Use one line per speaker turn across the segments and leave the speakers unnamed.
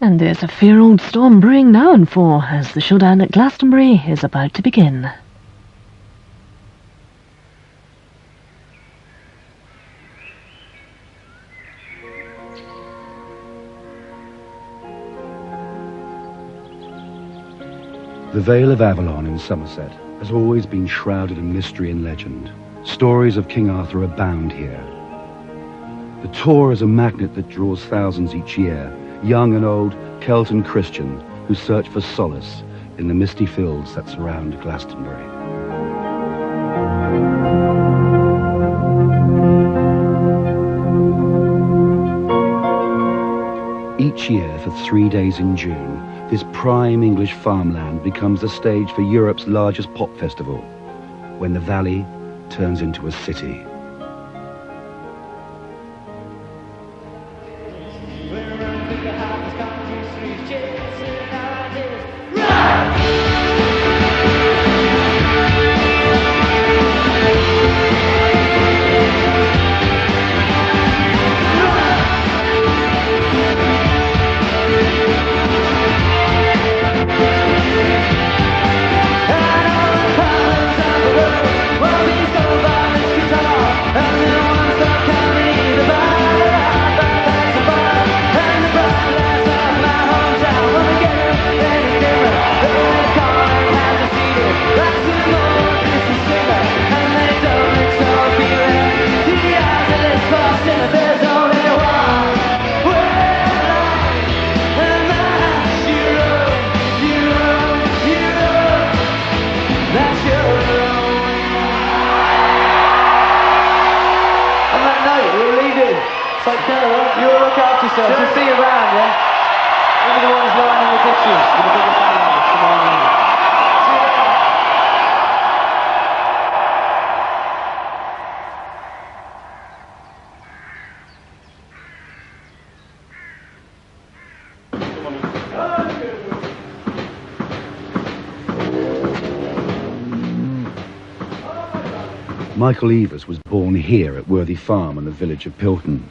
And there's a fair old storm brewing now and for, as the showdown at Glastonbury is about to begin.
The Vale of Avalon in Somerset has always been shrouded in mystery and legend. Stories of King Arthur abound here. The Tor is a magnet that draws thousands each year, young and old, Celt and Christian, who search for solace in the misty fields that surround Glastonbury. Each year for 3 days in June, this prime English farmland becomes the stage for Europe's largest pop festival, when the valley turns into a city.
You all look after yourselves. We'll see you around, yeah? Even the ones lying in the ditches with the biggest animals. Come on in. See you later.
'Michael Evers was born here at Worthy Farm in the village of Pilton.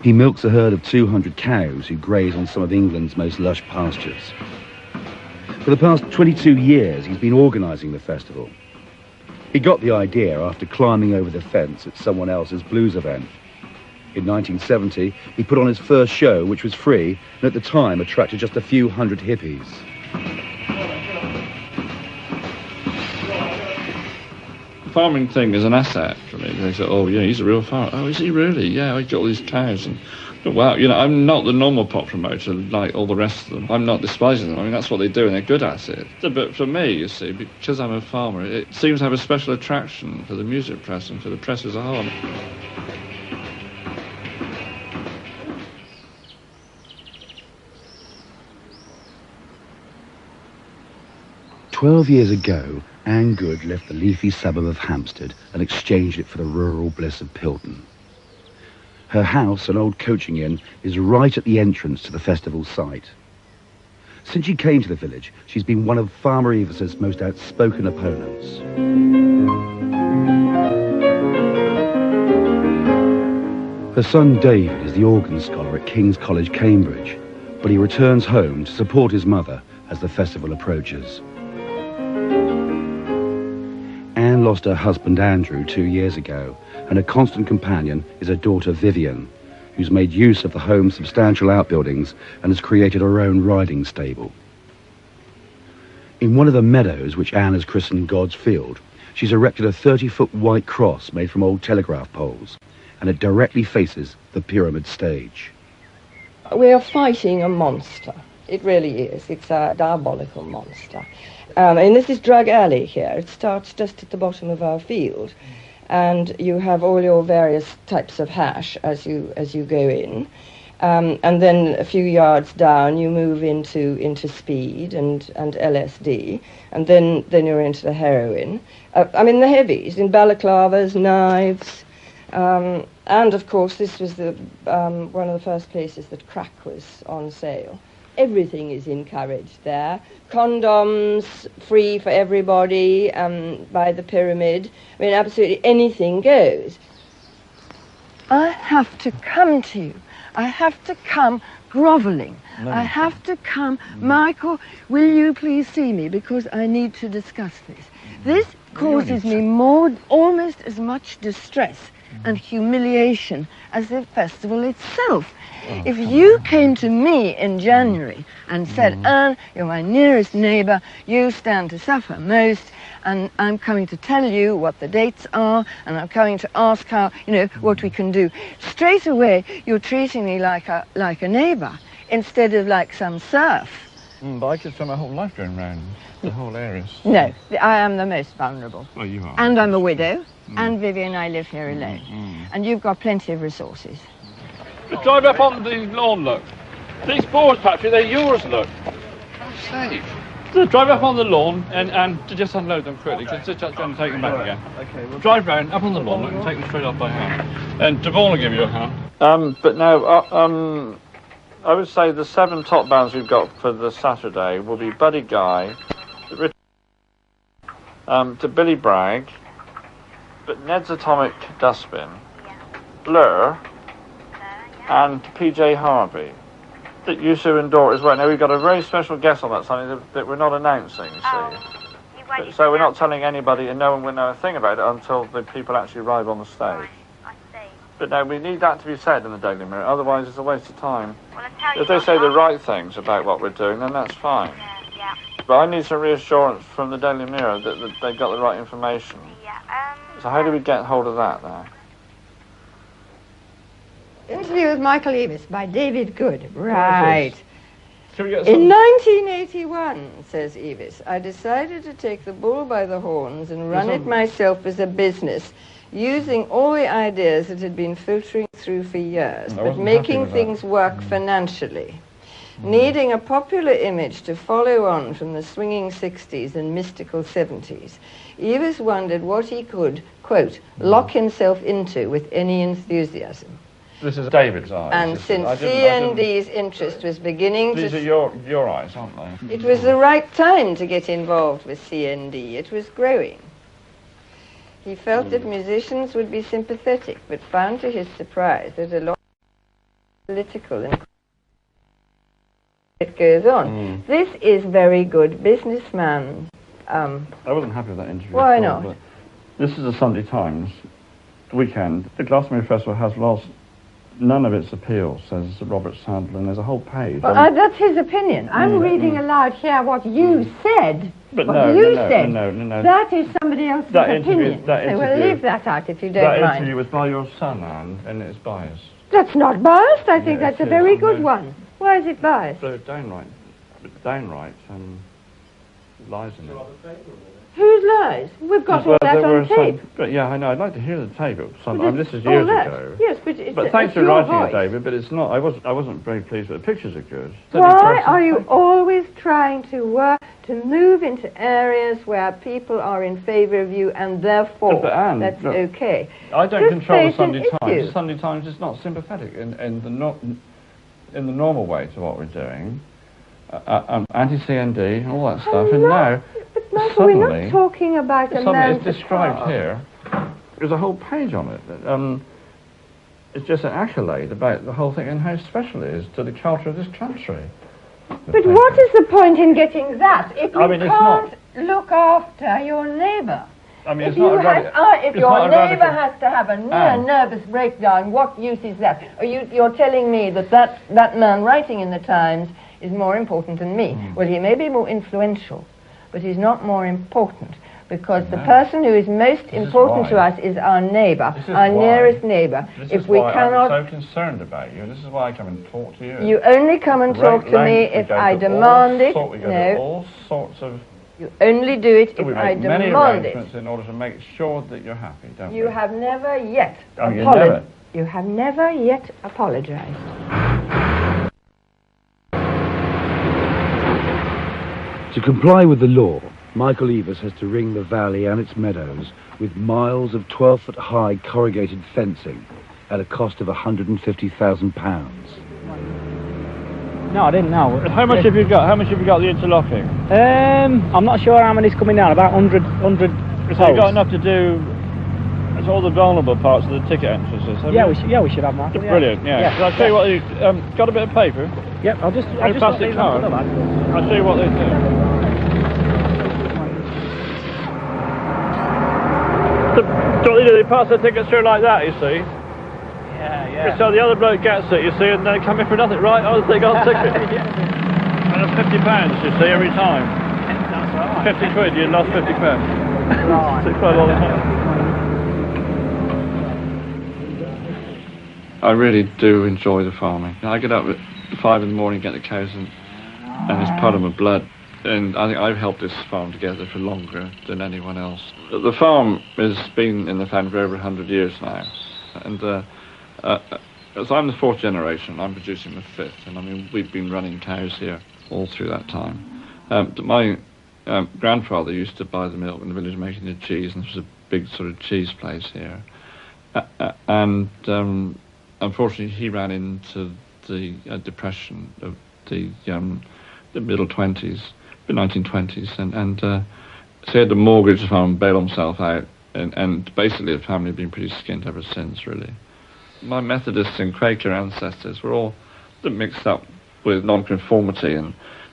He milks a herd of 200 cows who graze on some of England's most lush pastures. For the past 22 years, he's been organising the festival. He got the idea after climbing over the fence at someone else's blues event. In 1970, he put on his first show, which was free, and at the time attracted just a few hundred hippies.
Farming thing is an asset for me. They say, oh, yeah, he's a real farmer. Oh, is he really? Yeah, he's got all these cows. And wow, you know, I'm not the normal pop promoter like all the rest of them. I'm not despising them. I mean, that's what they do and they're good at it. But for me, you see, because I'm a farmer, it seems to have a special attraction for the music press and for the press as a whole.
12 years ago, Anne Good left the leafy suburb of Hampstead and exchanged it for the rural bliss of Pilton. Her house, an old coaching inn, is right at the entrance to the festival site. Since she came to the village, she's been one of Farmer Evers's most outspoken opponents. Her son David is the organ scholar at King's College, Cambridge, but he returns home to support his mother as the festival approaches. Anne lost her husband Andrew 2 years ago, and her constant companion is her daughter Vivian, who's made use of the home's substantial outbuildings and has created her own riding stable. In one of the meadows which Anne has christened God's Field, she's erected a 30-foot white cross made from old telegraph poles, and it directly faces the pyramid stage.
We are fighting a monster. It really is. It's a diabolical monster. And this is Drug Alley here. It starts just at the bottom of our field. And you have all your various types of hash as you go in. And then a few yards down you move into speed and LSD. And then you're into the heroin. I mean the heavies, in balaclavas, knives. And of course this was the one of the first places that crack was on sale. Everything is encouraged there. Condoms, free for everybody, by the pyramid. I mean, absolutely anything goes. I have to come to you. I have to come grovelling.
No,
I
you
have to come. Michael, will you please see me? Because I need to discuss this. This causes me almost as much distress and humiliation as the festival itself. If you came to me in January and said, Anne, you're my nearest neighbour, you stand to suffer most, and I'm coming to tell you what the dates are, and I'm coming to ask how, what we can do. Straight away, you're treating me like a neighbour instead of like some serf.
But I could spend my whole life going round the whole area.
No, I am the most vulnerable.
Well, you are.
And I'm a widow, and Vivian and I live here alone. And you've got plenty of resources.
Just drive up on the lawn, look. These boards, Patrick, they're yours, look. Safe. Just drive up on the lawn and just unload them quickly. Just go and take them back again. Okay. Well, drive round up on the lawn, look, and take them straight off by hand. And Devon will give you a hand. But now, I would say the 7 top bands we've got for the Saturday will be Buddy Guy, to Billy Bragg, but Ned's Atomic Dustbin, Blur, and PJ Harvey. That you two and Dora as well. Now we've got a very special guest on that Sunday that we're not announcing, you see. So we're not telling anybody, and no one will know a thing about it until the people actually arrive on the stage. But no, we need that to be said in the Daily Mirror, otherwise it's a waste of time. If they say the right things about what we're doing, then that's fine. But I need some reassurance from the Daily Mirror that they got the right information. So how do we get hold of that now?
Interview with Michael Eavis by David Good. Right.
Shall we get
In 1981, says Eavis, I decided to take the bull by the horns and run it myself as a business, using all the ideas that had been filtering through for years, but making things work financially. Needing a popular image to follow on from the swinging 60s and mystical 70s, Eavis wondered what he could, quote, lock himself into with any enthusiasm.
This is David's eyes.
And since CND's interest was beginning
These are your eyes, aren't they?
It was the right time to get involved with CND. It was growing. He felt that musicians would be sympathetic, but found to his surprise that a lot of political and it goes on. This is very good businessman.
I wasn't happy with that interview.
Why not?
But this is the Sunday Times weekend. The Glastonbury Festival has lost none of its appeal, says Robert Sandler, and there's a whole page.
Well, that's his opinion. I'm reading aloud here what you said.
But
what
no,
you
no,
said.
No.
That is somebody else's opinion.
That
So we'll
interview-
leave that out if you don't
That
mind.
interview was by your son, Anne, and it's biased.
That's not biased. I think
Yeah,
that's a
it is,
very good
no.
one. Why is it biased?
So downright lies in it.
Whose lies? We've got all that on tape.
But yeah, I know. I'd like to hear the tape at some.
But
this is
it's all
years
that.
ago.
Yes, but it's
But thanks
it's
for
your
writing
voice.
it, David. But it's not. I wasn't very pleased. But the pictures are good.
Why are you always trying to work to move into areas where people are in favour of you and therefore
But Anne,
that's
look,
okay?
I don't
Just
control the
face an
Sunday
issue.
Times. The Sunday Times is not sympathetic in the normal way to what we're doing. Anti-CND, all that stuff, and now
But Michael,
suddenly,
we're not talking about a
something
man
is described here. There's a whole page on it. It's just an accolade about the whole thing and how special it is to the culture of this country.
But what is the point in getting that if
I
you
mean, it's
can't look after your neighbour?
I mean,
If,
it's not
if your
not a
neighbour
radical-
has to have a
Anne.
nervous breakdown, what use is that? Or you're telling me that man writing in the Times is more important than me. Well, he may be more influential, but he's not more important, because the person who is most important to us is our neighbour, our nearest neighbour.
This is why I'm so concerned about you. This is why I come and talk to you.
You only come and talk to me if I demand it.
We go to all sorts of...
You only do it if
We
I
make many
demand it.
arrangements in order to make sure that you're happy, don't
You
we?
have never yet
You
have never yet apologized.
To comply with the law, Michael Eavis has to ring the valley and its meadows with miles of 12-foot-high corrugated fencing at a cost of £150,000.
No, I didn't know.
How much have you got? How much have you got the interlocking?
I'm not sure how many's coming down. About 100
So you've got enough to do marked all the vulnerable parts of the ticket entrances?
Yeah, we should have marked.
Brilliant, yeah. Can I show you what you got a bit of paper?
Yep, I'll just
plastic card. I'll show you what they do. What they do, they pass the tickets through like that, you see.
Yeah.
So the other bloke gets it, you see, and they come in for nothing, right? Oh, they got a ticket. And it's £50, you see, every time.
That's right.
50 quid, you lost 50 pence.
Right.
It's quite a lot of money. I really do enjoy the farming. I get up at 5 in the morning, get the cows, and it's part of my blood. And I think I've helped this farm together for longer than anyone else. The farm has been in the family for over 100 years now. And so I'm the 4th generation, I'm producing the 5th. And I mean, we've been running cows here all through that time. My grandfather used to buy the milk in the village making the cheese, and there was a big sort of cheese place here. Unfortunately, he ran into the depression of the middle 20s, the 1920s, and so he had to mortgage the farm, bail himself out, and basically the family have been pretty skint ever since, really. My Methodist and Quaker ancestors were all mixed up with nonconformity,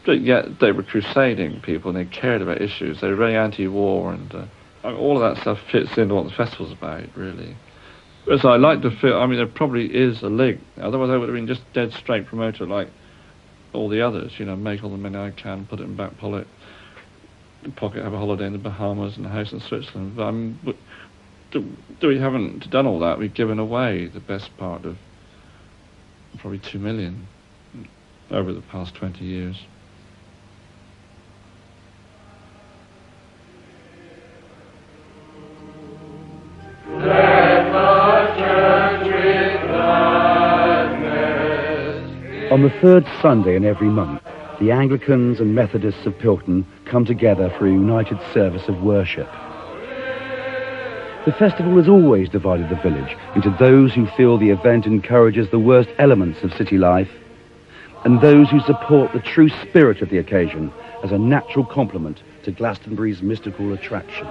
but yet they were crusading people, and they cared about issues. They were very anti-war, and all of that stuff fits into what the festival's about, really. So I like to feel, I mean, there probably is a link. Otherwise I would have been just dead straight promoter like all the others, you know, make all the money I can, put it in back pocket, have a holiday in the Bahamas and a house in Switzerland. But we haven't done all that. We've given away the best part of probably 2 million over the past 20 years.
On the 3rd Sunday in every month, the Anglicans and Methodists of Pilton come together for a united service of worship. The festival has always divided the village into those who feel the event encourages the worst elements of city life, and those who support the true spirit of the occasion as a natural complement to Glastonbury's mystical attraction.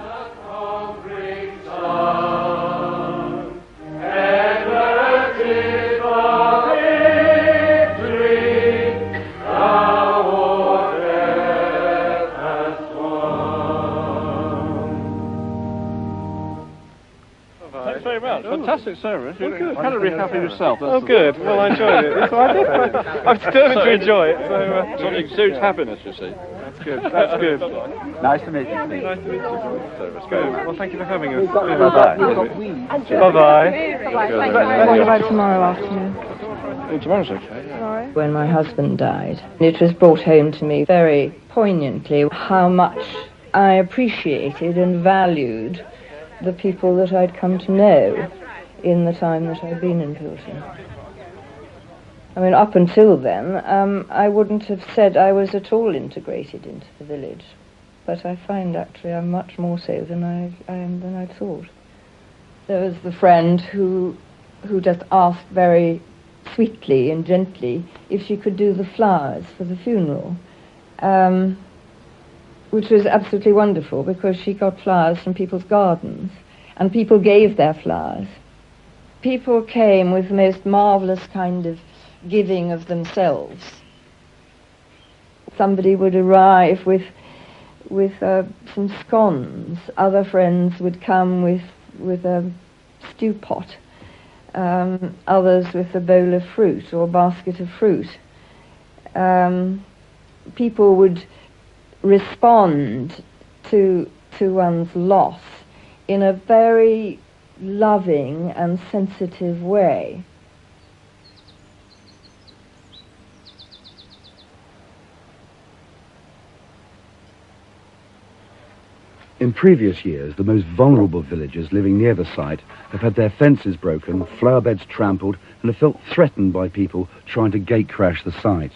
Fantastic service. You're incredibly happy yourself.
Oh, good. Well, I enjoyed it. That's what I did. I'm determined to enjoy it.
So it exudes happiness, you see.
That's good. That's good.
Nice to meet you, Steve.
Nice to meet you. Good. Well, thank you for having us.
Bye-bye.
Bye-bye.
What about tomorrow afternoon?
Tomorrow's okay, yeah.
When my husband died, it was brought home to me very poignantly how much I appreciated and valued the people that I'd come to know in the time that I'd been in Pilton. I mean, up until then, I wouldn't have said I was at all integrated into the village, but I find actually I'm much more so than I am than I thought. There was the friend who just asked very sweetly and gently if she could do the flowers for the funeral, which was absolutely wonderful because she got flowers from people's gardens and people gave their flowers. People came with the most marvellous kind of giving of themselves. Somebody would arrive with some scones. Other friends would come with a stew pot. Others with a bowl of fruit or a basket of fruit. People would respond to one's loss in a very loving and sensitive way.
In previous years, the most vulnerable villagers living near the site have had their fences broken, flower beds trampled, and have felt threatened by people trying to gate crash the site.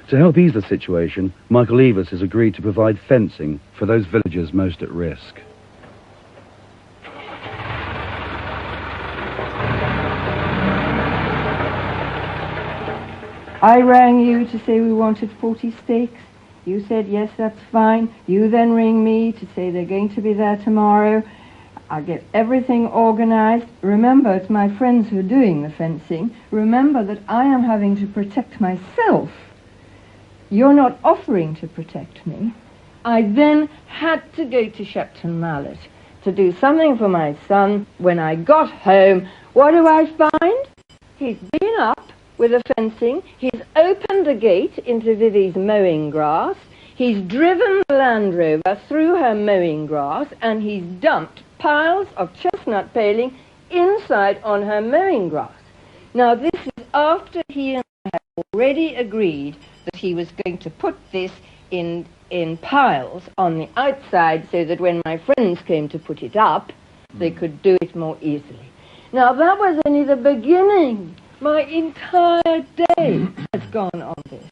To help ease the situation, Michael Evers has agreed to provide fencing for those villagers most at risk.
I rang you to say we wanted 40 stakes. You said, yes, that's fine. You then ring me to say they're going to be there tomorrow. I get everything organised. Remember, it's my friends who are doing the fencing. Remember that I am having to protect myself. You're not offering to protect me. I then had to go to Shepton Mallet to do something for my son. When I got home, what do I find? He's been up with the fencing. He's opened the gate into Vivi's mowing grass. He's driven the Land Rover through her mowing grass, and he's dumped piles of chestnut paling inside on her mowing grass. Now, this is after he and I had already agreed that he was going to put this in piles on the outside so that when my friends came to put it up, they could do it more easily. Now, that was only the beginning. My entire day has gone on this.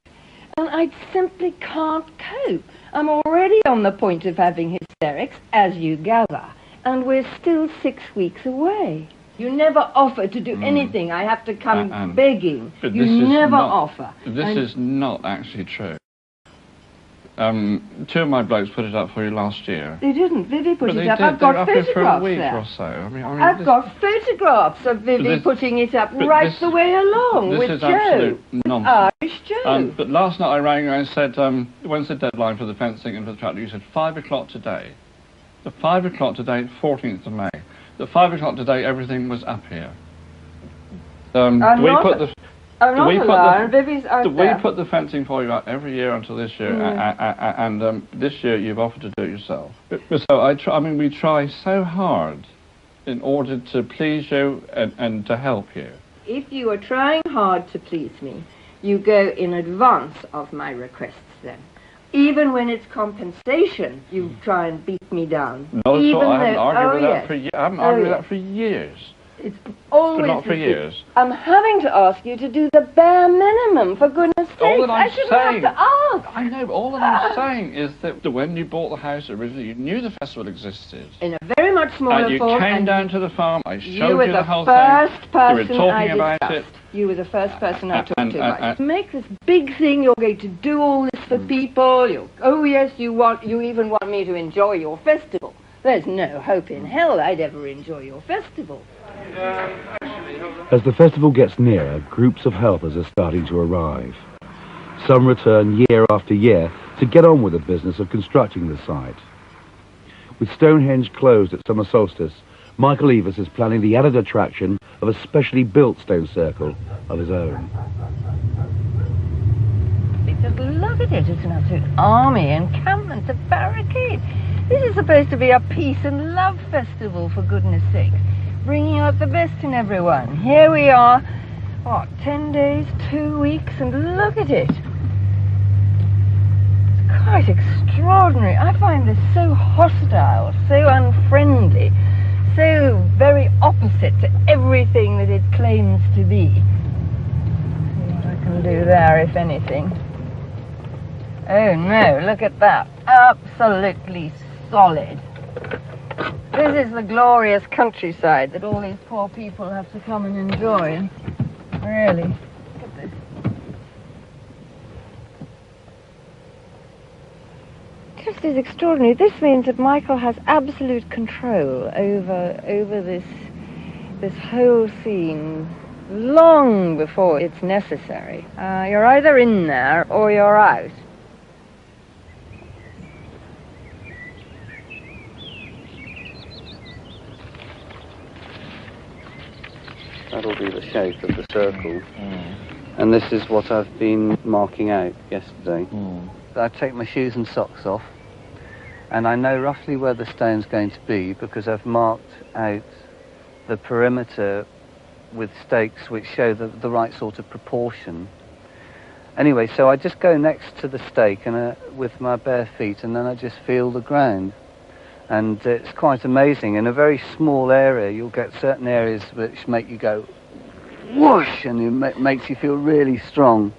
And I simply can't cope. I'm already on the point of having hysterics, as you gather, and we're still 6 weeks away. You never offer to do anything. I have to come begging. You never offer.
This is not actually true. Two of my blokes put it up for you last year.
They didn't. Vivi put it up.
I've
got photographs
for a week
there.
or so.
I've got photographs of Vivi putting it up right the way along with Joe.
Absolute nonsense.
Irish Joe.
But last night I rang you and said, when's the deadline for the fencing and for the tractor? You said 5 o'clock today. The 5 o'clock today, 14th of May. The 5 o'clock today, everything was up here.
I'm not alone. Vivi's out there.
We put the fencing for you out every year until this year, and this year you've offered to do it yourself. So we try so hard in order to please you and to help you.
If you are trying hard to please me, you go in advance of my requests then. Even when it's compensation, you try and beat me down.
Not at all. I haven't argued with that for years. I haven't argued with that for years.
It's always...
But not for years.
I'm having to ask you to do the bare minimum, for goodness sake. I shouldn't have to ask.
I know, but all that I'm saying is that when you bought the house originally, you knew the festival existed.
In a very much smaller
and
form.
You came down to the farm, I showed you the whole
thing. You
were talking about it.
You were the first person I talked to about it. To make this big thing, you're going to do all this for people. You even want me to enjoy your festival. There's no hope in hell I'd ever enjoy your festival.
As the festival gets nearer, groups of helpers are starting to arrive. Some return year after year to get on with the business of constructing the site. With Stonehenge closed at summer solstice, Michael Eavis is planning the added attraction of a specially built stone circle of his own.
Just look at it. It's an absolute army encampment, a barricade. This is supposed to be a peace and love festival, for goodness sake. Bringing out the best in everyone. Here we are, 10 days, 2 weeks, and look at it. It's quite extraordinary. I find this so hostile, so unfriendly, so very opposite to everything that it claims to be. See what I can do there, if anything. Oh no, look at that. Absolutely solid. This is the glorious countryside that all these poor people have to come and enjoy. Really. Look at this. Just as extraordinary. This means that Michael has absolute control over this whole scene long before it's necessary. You're either in there or you're out.
That'll be the shape of the circle. And this is what I've been marking out yesterday. I take my shoes and socks off, and I know roughly where the stone's going to be because I've marked out the perimeter with stakes which show the right sort of proportion. Anyway, so I just go next to the stake and with my bare feet, and then I just feel the ground. And it's quite amazing. In a very small area, you'll get certain areas which make you go whoosh, and it makes you feel really strong.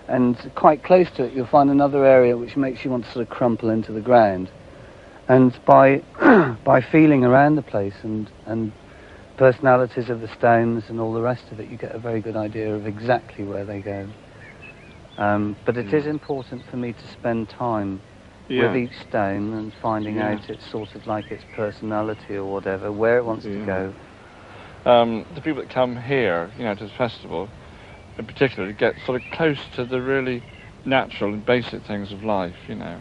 And quite close to it, you'll find another area which makes you want to sort of crumple into the ground. And by feeling around the place and personalities of the stones and all the rest of it, you get a very good idea of exactly where they go. But it is important for me to spend time with each stone and finding out its sort of like its personality or whatever, where it wants to go.
The people that come here, you know, to the festival, in particular, get sort of close to the really natural and basic things of life, you know.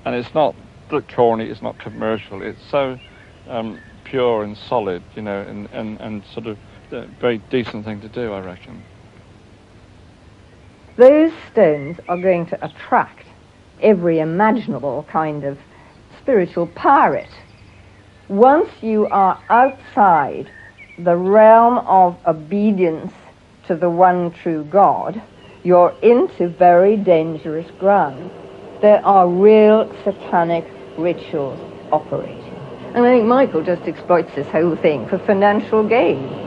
And it's not corny, it's not commercial, it's so pure and solid, you know, and sort of a very decent thing to do, I reckon.
Those stones are going to attract every imaginable kind of spiritual pirate. Once you are outside the realm of obedience to the one true God, you're into very dangerous ground. There are real satanic rituals operating. And I think Michael just exploits this whole thing for financial gain.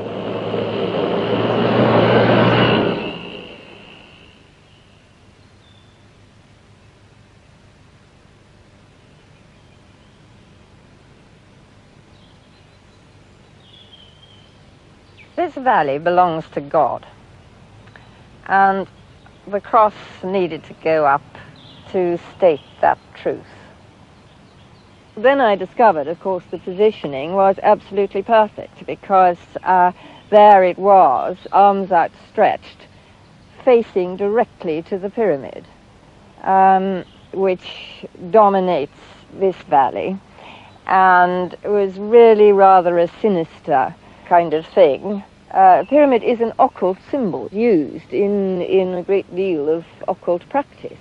This valley belongs to God, and the cross needed to go up to state that truth. Then I discovered, of course, the positioning was absolutely perfect, because there it was, arms outstretched, facing directly to the pyramid, which dominates this valley, and it was really rather a sinister kind of thing. Pyramid is an occult symbol used in a great deal of occult practice.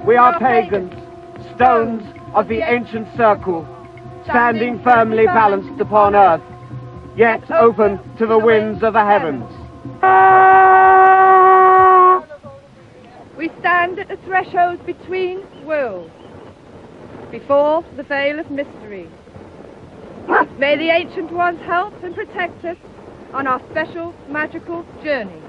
We are pagans, stones of the ancient circle, standing firmly balanced upon earth, yet open to the winds of the heavens.
We stand at the threshold between worlds, before the veil of mystery. May the Ancient Ones help and protect us on our special magical journey.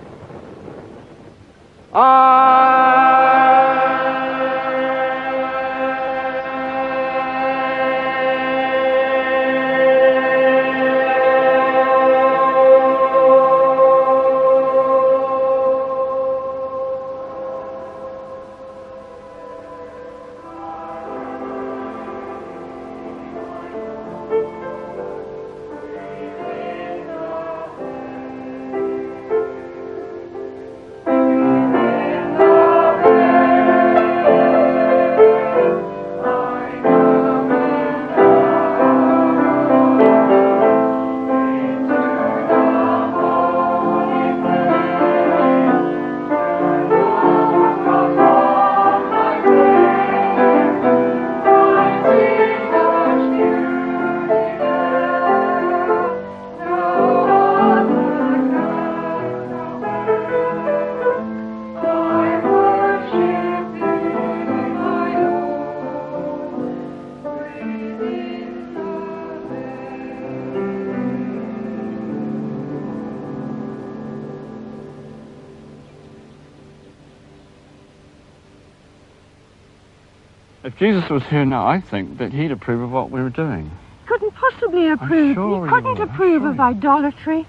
If Jesus was here now, I think that he'd approve of what we were doing.
Couldn't possibly approve.
Sure
he couldn't approve of idolatry,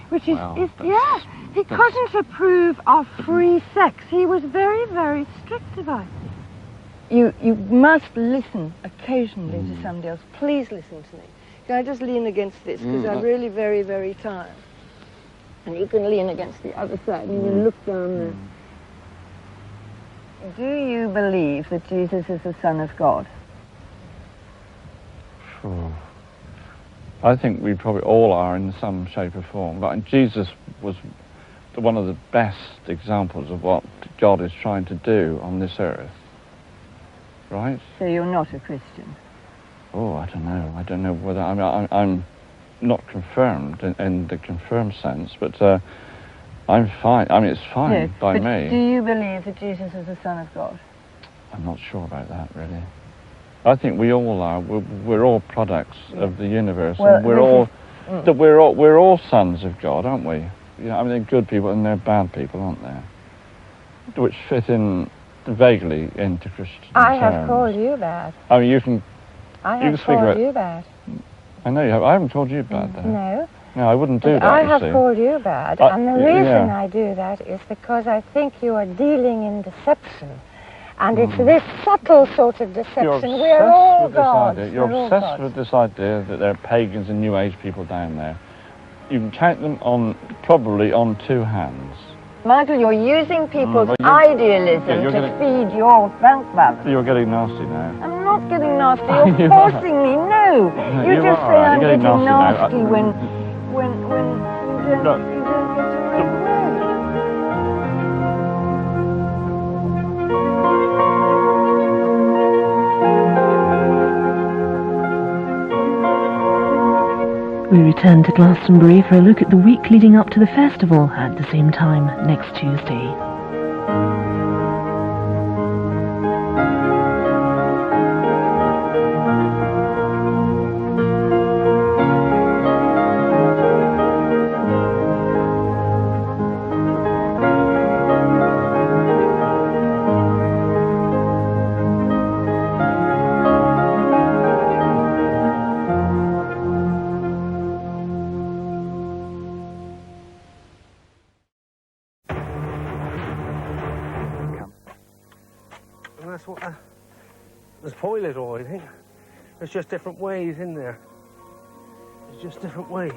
which is, he couldn't approve of free sex. He was very, very strict about it.
You must listen occasionally to somebody else. Please listen to me. Can I just lean against this? Because I'm really very, very tired. And you can lean against the other side and you look down there. Do you believe that Jesus is the Son of God?
Sure. I think we probably all are in some shape or form. But Jesus was one of the best examples of what God is trying to do on this earth. Right?
So you're not a Christian?
Oh, I don't know. I don't know whether... I'm not confirmed in the confirmed sense, but I'm fine. I mean, it's fine by me.
Do you believe that Jesus is the Son of God?
I'm not sure about that, really. I think we all are. We're all products of the universe, and we're all that we're all sons of God, aren't we? You know, I mean, they're good people and they're bad people, aren't they? Which fit in vaguely into Christian
I have
terms.
called you bad.
I mean, you can
I have
speak about
called you bad.
I know you have. I haven't called you bad, though.
No.
No, I wouldn't do that,
I
you
have
see.
called you bad, and the reason
yeah.
I do that is because I think you are dealing in deception. And it's this subtle sort of deception. We're all gods.
You're obsessed with this idea that there are pagans and New Age people down there. You can count them probably on two hands.
Michael, you're using people's idealism to feed your bank balance.
You're getting nasty now.
I'm not getting nasty. You're forcing me. No. You just say I'm getting nasty when you don't get in my way.
We return to Glastonbury for a look at the week leading up to the festival at the same time next Tuesday.
And that's what the toilet, or I think. There's just different ways in there. There's just different ways.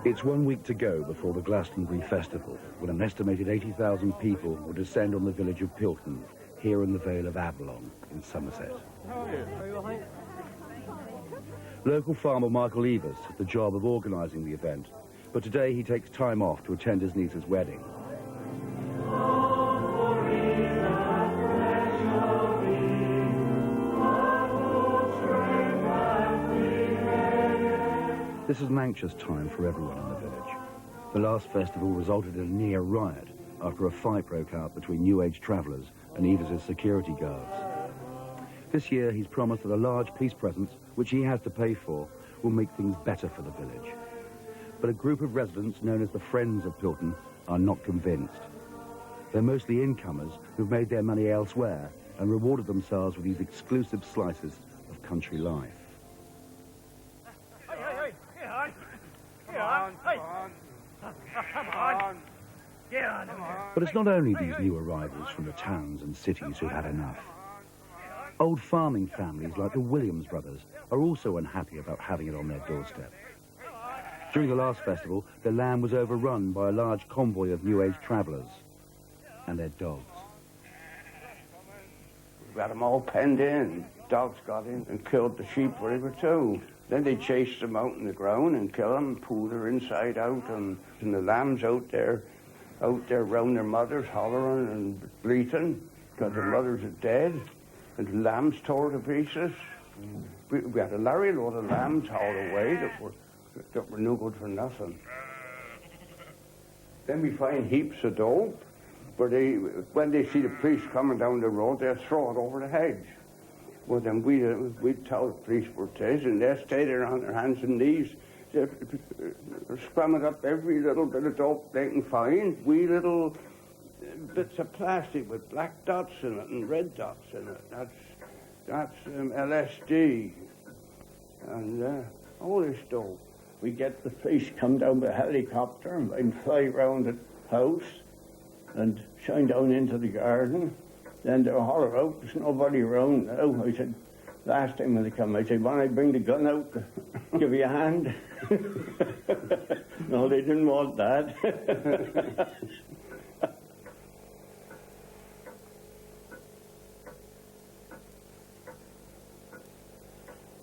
It's 1 week to go before the Glastonbury Festival, when an estimated 80,000 people will descend on the village of Pilton, here in the Vale of Avalon, in Somerset. Local farmer Michael Evers had the job of organising the event, but today he takes time off to attend his niece's wedding. This is an anxious time for everyone in the village. The last festival resulted in a near riot after a fight broke out between New Age travellers and Evers' security guards. This year he's promised that a large peace presence, which he has to pay for, will make things better for the village. But a group of residents known as the Friends of Pilton are not convinced. They're mostly incomers who've made their money elsewhere and rewarded themselves with these exclusive slices of country life. But it's not only these new arrivals from the towns and cities who've had enough. Old farming families like the Williams brothers are also unhappy about having it on their doorstep. During the last festival, the land was overrun by a large convoy of New Age travellers and their dogs.
We got them all penned in. Dogs got in and killed the sheep where they were too. Then they chased them out in the ground and killed them, pulled their inside out, and the lambs out there round their mothers, hollering and bleating, because their mothers are dead, and the lambs tore to pieces. We had a lorry load of lambs hauled away that were no good for nothing. Then we find heaps of dope, where when they see the police coming down the road, they'll throw it over the hedge. Well, then we'd tell the police where it is, and they'll stay there on their hands and knees. They're scrumming up every little bit of dope they can find, wee little bits of plastic with black dots in it and red dots in it. That's LSD, and all this dope.
We get the police come down with a helicopter and fly round the house and shine down into the garden. Then they'll holler out, there's nobody around now. I said, last time when they come, I said, when I bring the gun out, give you a hand. No, they didn't want that.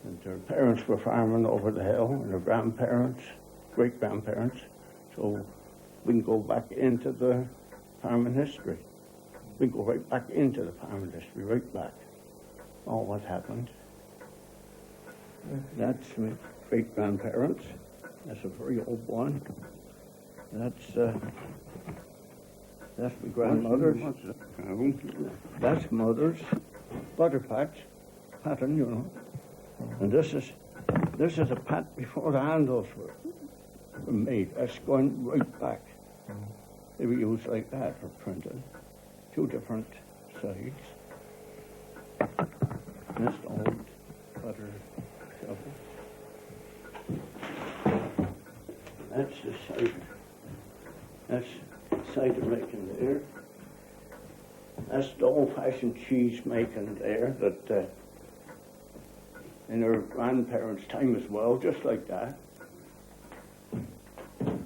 And their parents were farming over the hill, and their grandparents, great-grandparents, so we can go back into the farming history. We go right back into the farming history, right back. All what happened. That's my great-grandparents. That's a very old one. That's my grandmother's. That's mother's. Butter patch pattern, you know. And this is a pat before the handles were made. That's going right back. They were used like that for printing. Two different sides. This old butter shovel. That's the side. That's the side of making there. That's the old-fashioned cheese making there that in our grandparents' time as well, just like that.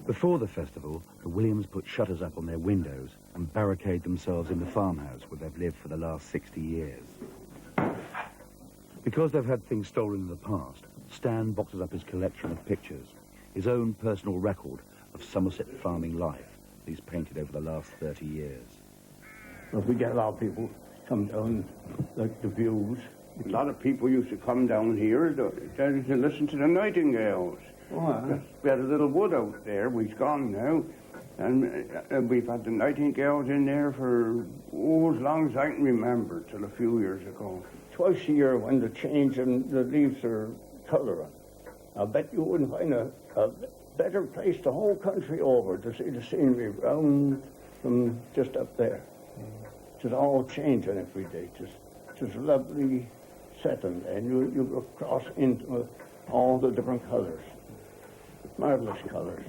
Before the festival, the Williams put shutters up on their windows and barricade themselves in the farmhouse where they've lived for the last 60 years. Because they've had things stolen in the past, Stan boxes up his collection of pictures, his own personal record of Somerset farming life that he's painted over the last 30 years.
Well, we get a lot of people come down, like the views.
A lot of people used to come down here to listen to the nightingales.
Oh,
we had a little wood out there, we've gone now, and we've had the nightingales in there for as long as I can remember, till a few years ago.
Twice a year when the change in the leaves are colouring. I bet you wouldn't find a better place the whole country over to see the scenery round from just up there. It's all changing every day. It's a lovely setting, and you go across into all the different colours. Marvellous colours.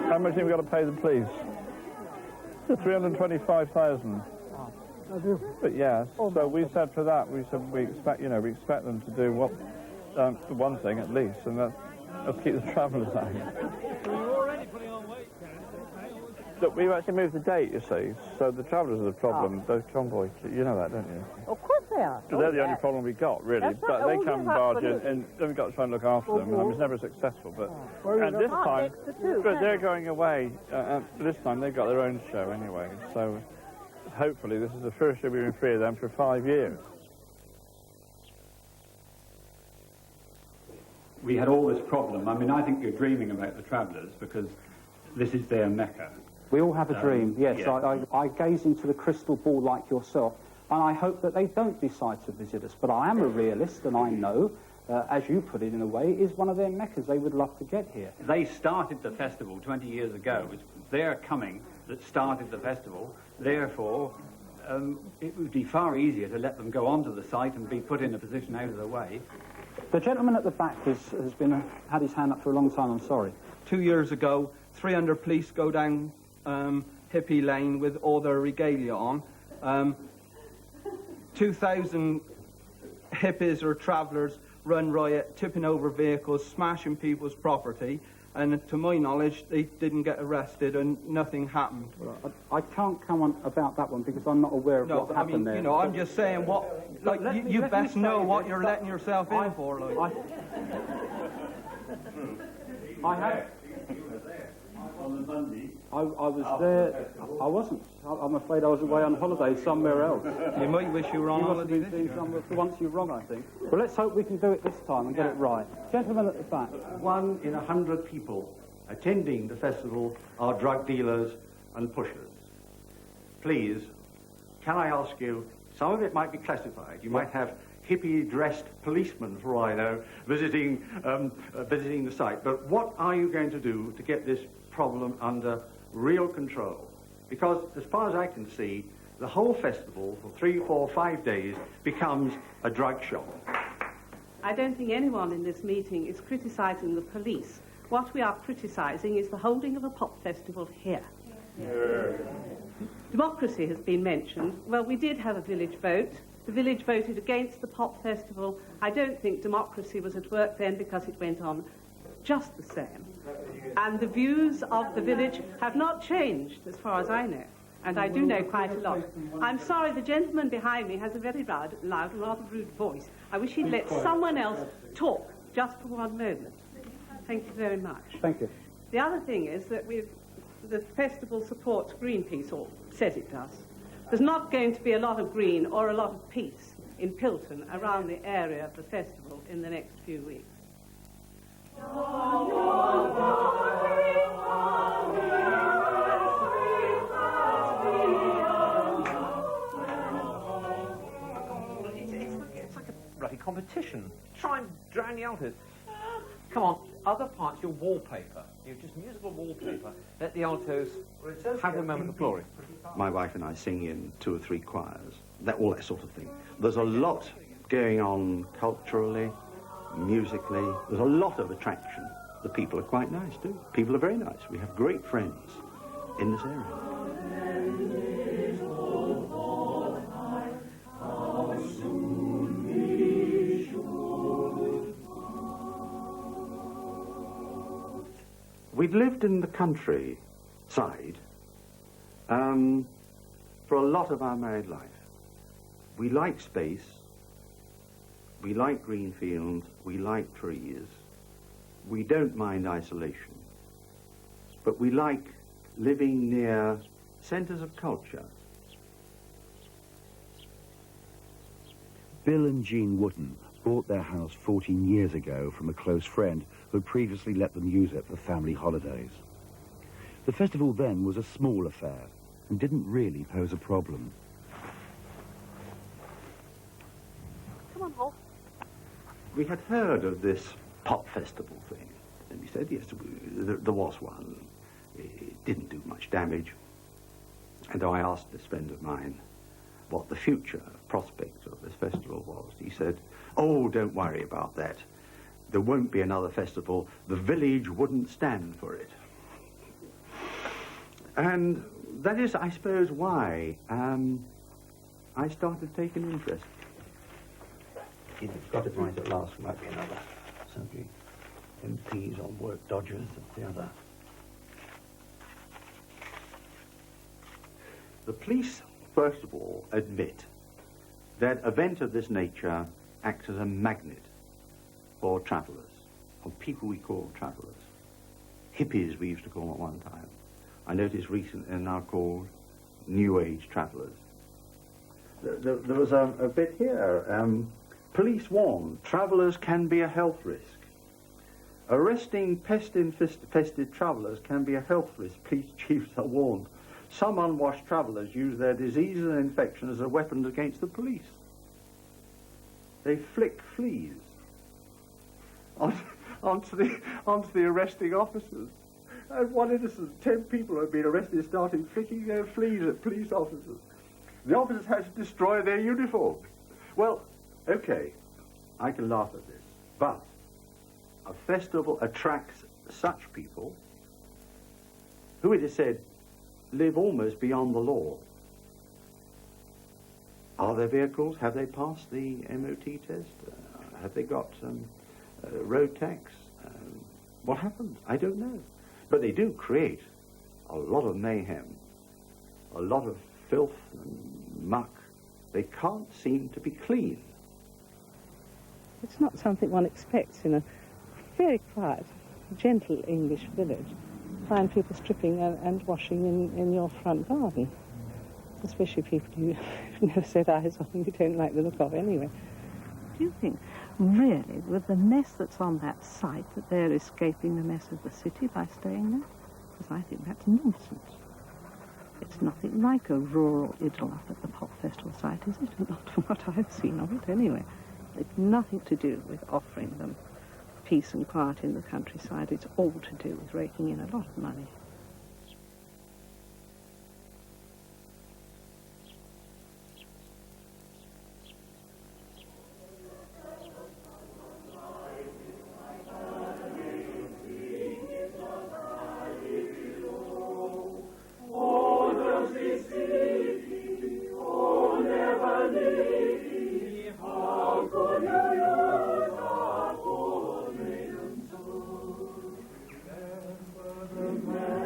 How much have we got to pay the police? 325,000. But yes, so we said for that, we expect them to do what, one thing at least, and let's keep the travellers out. Look, we've actually moved the date, you see, so the travellers are the problem, those convoys, you know that, don't you?
Of course they are.
So they're the only problem we got, really,
That's
but
right.
they come barge in, and then we've got to try and look after them, and I was never successful, but and this time, but they're going away, this time they've got their own show anyway, so hopefully this is the first year we've been free of them for 5 years.
We had all this problem. I mean, I think you're dreaming about the travellers because this is their Mecca.
We all have a dream, yes.
Yeah.
I gaze into the crystal ball like yourself, and I hope that they don't decide to visit us. But I am a realist, and I know, as you put it in a way, is one of their Meccas. They would love to get here.
They started the festival 20 years ago. It was their coming that started the festival. Therefore, it would be far easier to let them go onto the site and be put in a position out of the way.
The gentleman at the back has had his hand up for a long time, I'm sorry.
2 years ago, 300 police go down Hippie Lane with all their regalia on. 2,000 hippies or travellers run riot, tipping over vehicles, smashing people's property, and to my knowledge, they didn't get arrested and nothing happened.
Well, I can't comment about that one because I'm not aware of what happened there.
You know, I'm just saying you best know what you're letting yourself in for, like.
I have.
On the Monday.
I was there. I wasn't. I'm afraid I was away on holiday somewhere else.
You might wish you were on holiday this year.
For once you're wrong, I think. Well, let's hope we can do it this time and get it right. Gentlemen at the back.
1 in 100 people attending the festival are drug dealers and pushers. Please, can I ask you, some of it might be classified. You might have hippie-dressed policemen, for all I know, visiting the site. But what are you going to do to get this problem under real control? Because as far as I can see, the whole festival for 3, 4, 5 days becomes a drug shop.
I don't think anyone in this meeting is criticising the police. What we are criticising is the holding of a pop festival here. Democracy has been mentioned. Well, we did have a village vote. The village voted against the pop festival. I don't think democracy was at work then because it went on just the same. And the views of the village have not changed as far as I know. And I do know quite a lot. I'm sorry, the gentleman behind me has a very loud and rather rude voice. I wish he'd let someone else talk just for one moment. Thank you very much.
Thank you.
The other thing is that we've the festival supports Greenpeace, or says it does. There's not going to be a lot of green or a lot of peace in Pilton around the area of the festival in the next few weeks.
It's like a bloody competition. Try and drown the altos. Come on, other parts, your wallpaper. You're just musical wallpaper. Let the altos have a moment of glory.
My wife and I sing in 2 or 3 choirs, all that sort of thing. There's a lot going on culturally, musically. There's a lot of attraction. The people are quite nice too. People are very nice. We have great friends in this area. We've lived in the countryside for a lot of our married life. We like space, we like green fields, we like trees, we don't mind isolation, but we like living near centres of culture.
Bill and Jean Wooden bought their house 14 years ago from a close friend who had previously let them use it for family holidays. The festival then was a small affair and didn't really pose a problem.
Come on, Hall.
We had heard of this pop festival thing, and we said, yes, there was one. It didn't do much damage. And I asked this friend of mine what the future prospect of this festival was. He said, oh, don't worry about that. There won't be another festival. The village wouldn't stand for it. And that is, I suppose, why I started taking interest. You've got it right at last. Might be another subject. MPs on work dodgers, that's the other. The police, first of all, admit that event of this nature acts as a magnet for travellers, or people we call travellers. Hippies, we used to call them at one time. I noticed recently they're now called New Age travellers. There was a bit here. Police warn travellers can be a health risk. Arresting pest-infested travellers can be a health risk, police chiefs are warned. Some unwashed travellers use their diseases and infections as a weapon against the police. They flick fleas onto the arresting officers. And one innocent, 10 people have been arrested starting flicking their fleas at police officers. The officers had to destroy their uniforms. Well, okay, I can laugh at this, but a festival attracts such people who, it is said, live almost beyond the law. Are their vehicles, have they passed the MOT test? Have they got road tax? What happens? I don't know. But they do create a lot of mayhem, a lot of filth and muck. They can't seem to be clean.
It's not something one expects in a very quiet, gentle English village. Find people stripping and washing in your front garden, especially people you've never set eyes on and you don't like the look of anyway.
Do you think, really, with the mess that's on that site, that they're escaping the mess of the city by staying there? Because I think that's nonsense. It's nothing like a rural idyll up at the pop festival site, is it? Not from what I've seen of it, anyway. It's nothing to do with offering them peace and quiet in the countryside. It's all to do with raking in a lot of money.
Amen.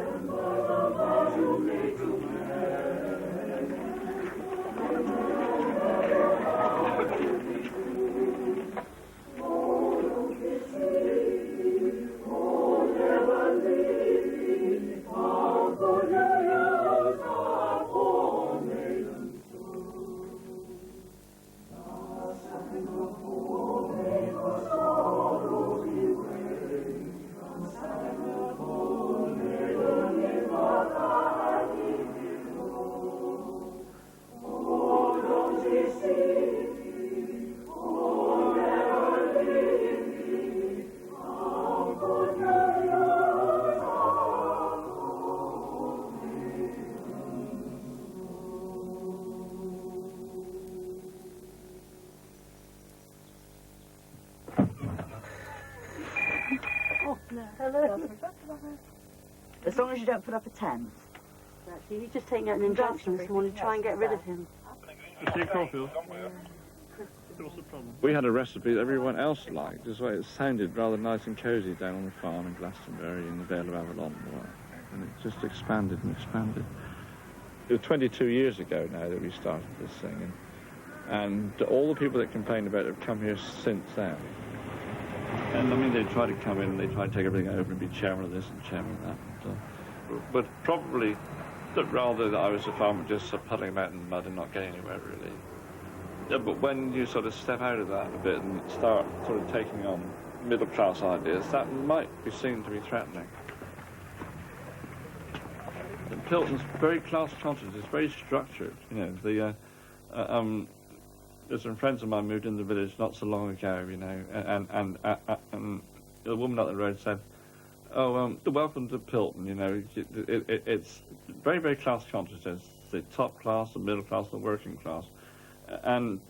As long as you don't put up a tent.
He's just taking out an injunction this morning to try and get rid of him.
We had a recipe that everyone else liked as well. It sounded rather nice and cosy down on the farm in Glastonbury in the Vale of Avalon. And it just expanded and expanded. It was 22 years ago now that we started this thing. And all the people that complained about it have come here since then. And I mean, they try to come in and they try to take everything over and be chairman of this and chairman of that. But probably that rather that I was a farmer just puddling about in the mud and not getting anywhere really. Yeah, but when you sort of step out of that a bit and start sort of taking on middle class ideas, that might be seen to be threatening. And Pilton's very class conscious, it's very structured. You know, there's some friends of mine moved in the village not so long ago, you know, and the woman up the road said, "Oh, welcome to Pilton." You know, it's very, very class conscious. There's the top class, the middle class, the working class, and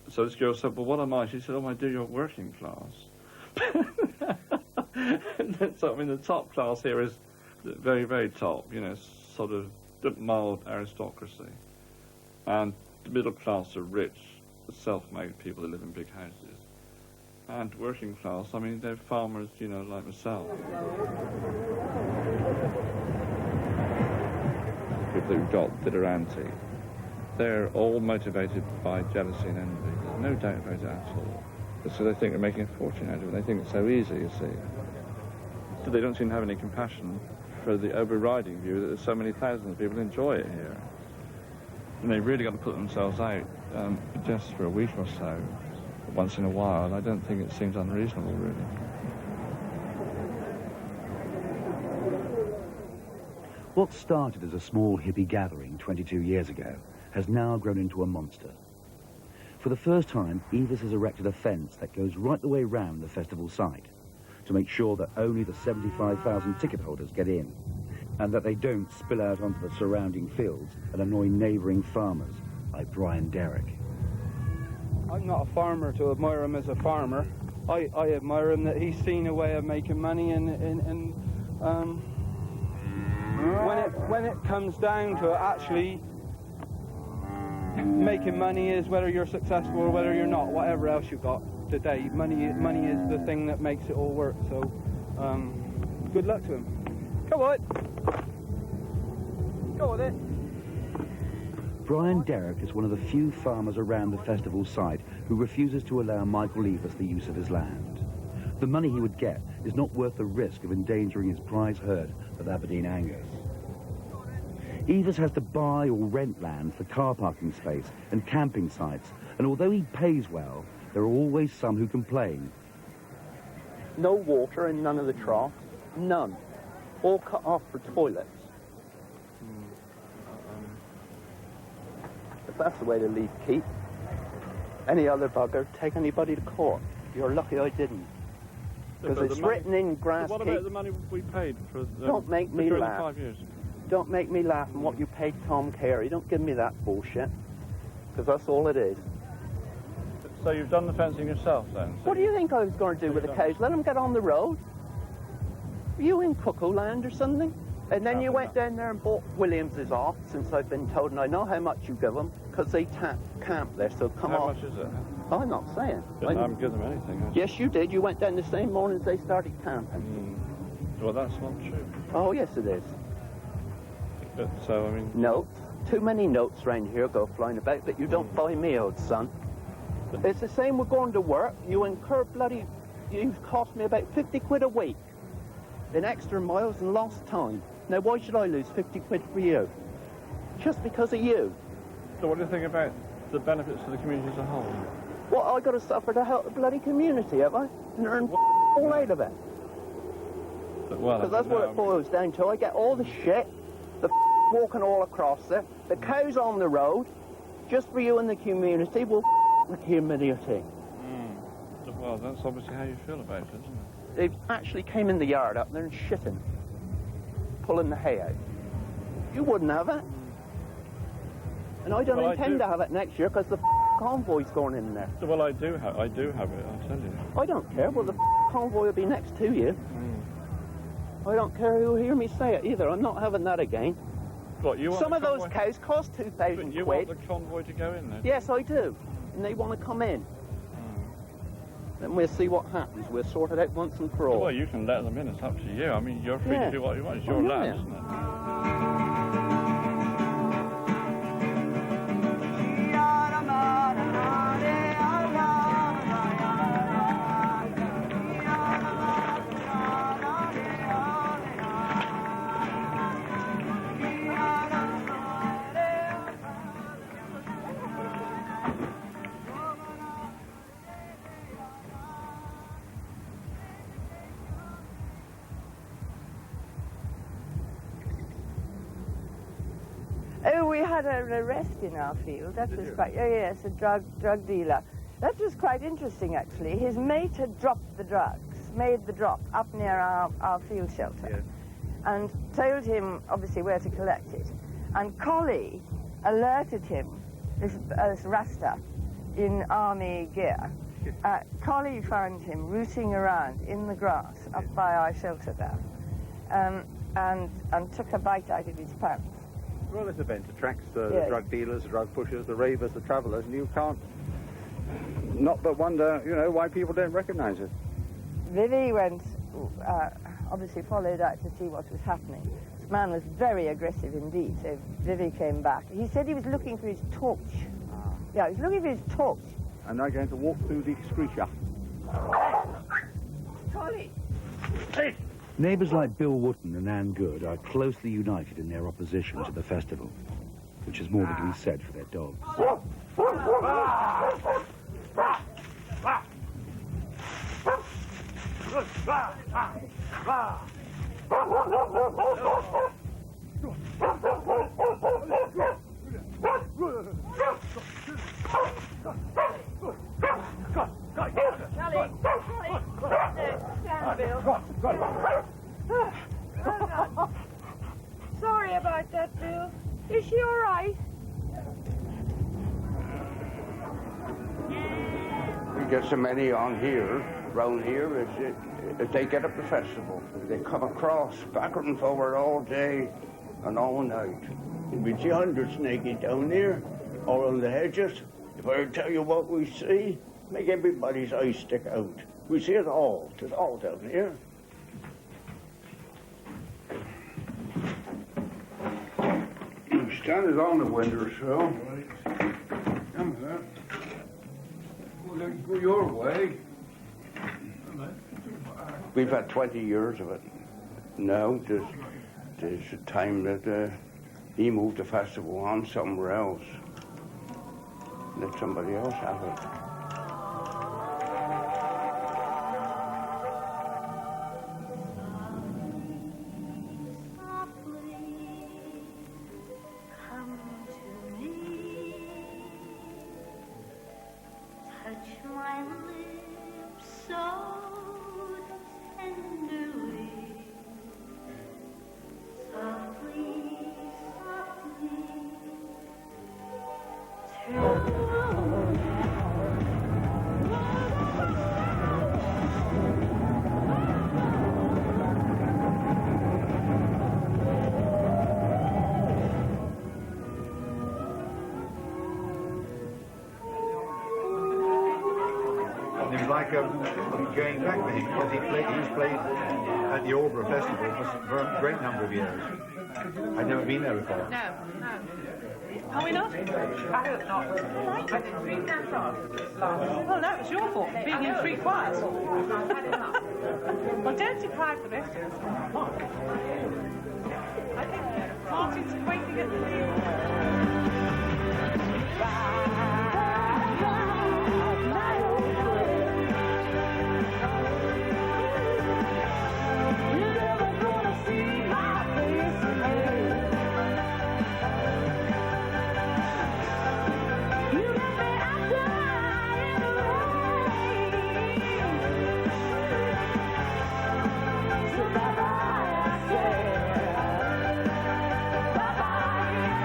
so this girl said, "Well, what am I?" She said, "Oh, my dear, you're working class." So I mean, the top class here is very, very top. You know, sort of mild aristocracy, and the middle class are rich, self-made people that live in big houses. And working class, I mean, they're farmers, you know, like myself. People that we've got that are anti, they're all motivated by jealousy and envy. There's no doubt about it at all. So they think they're making a fortune out of it. They think it's so easy, you see. So they don't seem to have any compassion for the overriding view that there's so many thousands of people who enjoy it here. And they've really got to put themselves out just for a week or so, once in a while, and I don't think it seems unreasonable, really.
What started as a small hippie gathering 22 years ago has now grown into a monster. For the first time, Evis has erected a fence that goes right the way round the festival site to make sure that only the 75,000 ticket holders get in, and that they don't spill out onto the surrounding fields and annoy neighbouring farmers like Brian Derrick.
I'm not a farmer to admire him as a farmer. I admire him that he's seen a way of making money, and when it comes down to it, actually making money is whether you're successful or whether you're not. Whatever else you've got today, money is the thing that makes it all work. So good luck to him. Come on. Go with it.
Brian Derrick is one of the few farmers around the festival site who refuses to allow Michael Evis the use of his land. The money he would get is not worth the risk of endangering his prize herd of Aberdeen Angus. Evis has to buy or rent land for car parking space and camping sites, and although he pays well, there are always some who complain.
No water in none of the troughs, none. All cut off for toilets. If that's the way the leaf keep, any other bugger, take anybody to court. You're lucky I didn't. Because it's written in grass.
What about the money we paid for
Don't make me
during
laugh.
the 5 years?
Don't make me laugh on what you paid Tom Carey. Don't give me that bullshit. Because that's all it is.
So you've done the fencing yourself then?
What do you think I was going to do with the cows? Let them get on the road? Were you in Cuckoo Land or something? And then you went down there and bought Williams's off, since I've been told, and I know how much you give them, because they camp there, so come on.
How much is it?
I'm not saying.
I haven't given them anything.
Yes, you did. You went down the same morning as they started camping.
Well, that's not true.
Oh, yes, it is.
But, so, I mean...
Notes. Too many notes round here go flying about, but you don't buy me, old son. It's the same with going to work. You incur bloody... You've cost me about 50 quid a week in extra miles and lost time. Now, why should I lose 50 quid for you? Just because of you.
So what do you think about the benefits to the community as a whole?
What, I got to suffer to help the bloody community, have I? And earn all out of it. Because that's what it boils down to. I get all the shit, the walking all across there, the cows on the road, just for you and the community, will the community.
Well, that's obviously how you feel about it, isn't it?
They actually came in the yard up there and shitting, pulling the hay out. You wouldn't have it. And I don't intend to have it next year because the convoy's going in there.
Well, I do have it, I'll tell you.
I don't care. Well, the convoy will be next to you. I don't care who hear me say it either. I'm not having that again.
What, you want
Some of those
convoy?
cows cost 2,000
You
quid.
want the convoy to go in then?
Yes, I do. And they want to come in. Then we'll see what happens. We'll sort it out once and for all.
Well, you can let them in. It's up to you. I mean, you're free
Yeah.
to do what you want. It's your
Oh,
land,
yeah.
isn't it?
Oh, we had an arrest in our field. That was quite, oh yes, a drug dealer. That was quite interesting, actually. His mate had dropped the drugs, made the drop up near our field shelter, and told him, obviously, where to collect it. And Collie alerted him, this Rasta, in army gear. Collie found him rooting around in the grass up by our shelter there, and took a bite out of his pants.
Well, this event attracts the
Yes.
drug dealers, the drug pushers, the ravers, the travellers, and you can't not but wonder, you know, why people don't recognise it.
Vivi went, obviously followed out to see what was happening. This man was very aggressive indeed, so Vivi came back. He said he was looking for his torch. Yeah, he was looking for his torch.
And they're going to walk through the excretia.
Collie!
Hey! Neighbours like Bill Wotton and Anne Good are closely united in their opposition to the festival, which is more than can be said for their dogs.
Sorry about that, Bill. Is she all right?
We get so many on here, round here, if they get up the festival. They come across, backward and forward all day and all night.
We see hundreds naked down there, all over the hedges. If I tell you what we see, make everybody's eyes stick out. We see it all. It's all down here.
Stand it on the windowsill. Come here.
Well, go your way.
We've had 20 years of it. Now, there's a time that he moved the festival on somewhere else. Let somebody else have it.
It was like going back with him because he's played at the Aldborough Festival for a great number of years. I'd never been there before.
No. Are we not? I hope not. I didn't read that off. Well, no, it's your fault, being in three choirs. Well, don't deprive the rest of us. I think Martin's waiting at the
Bye-bye.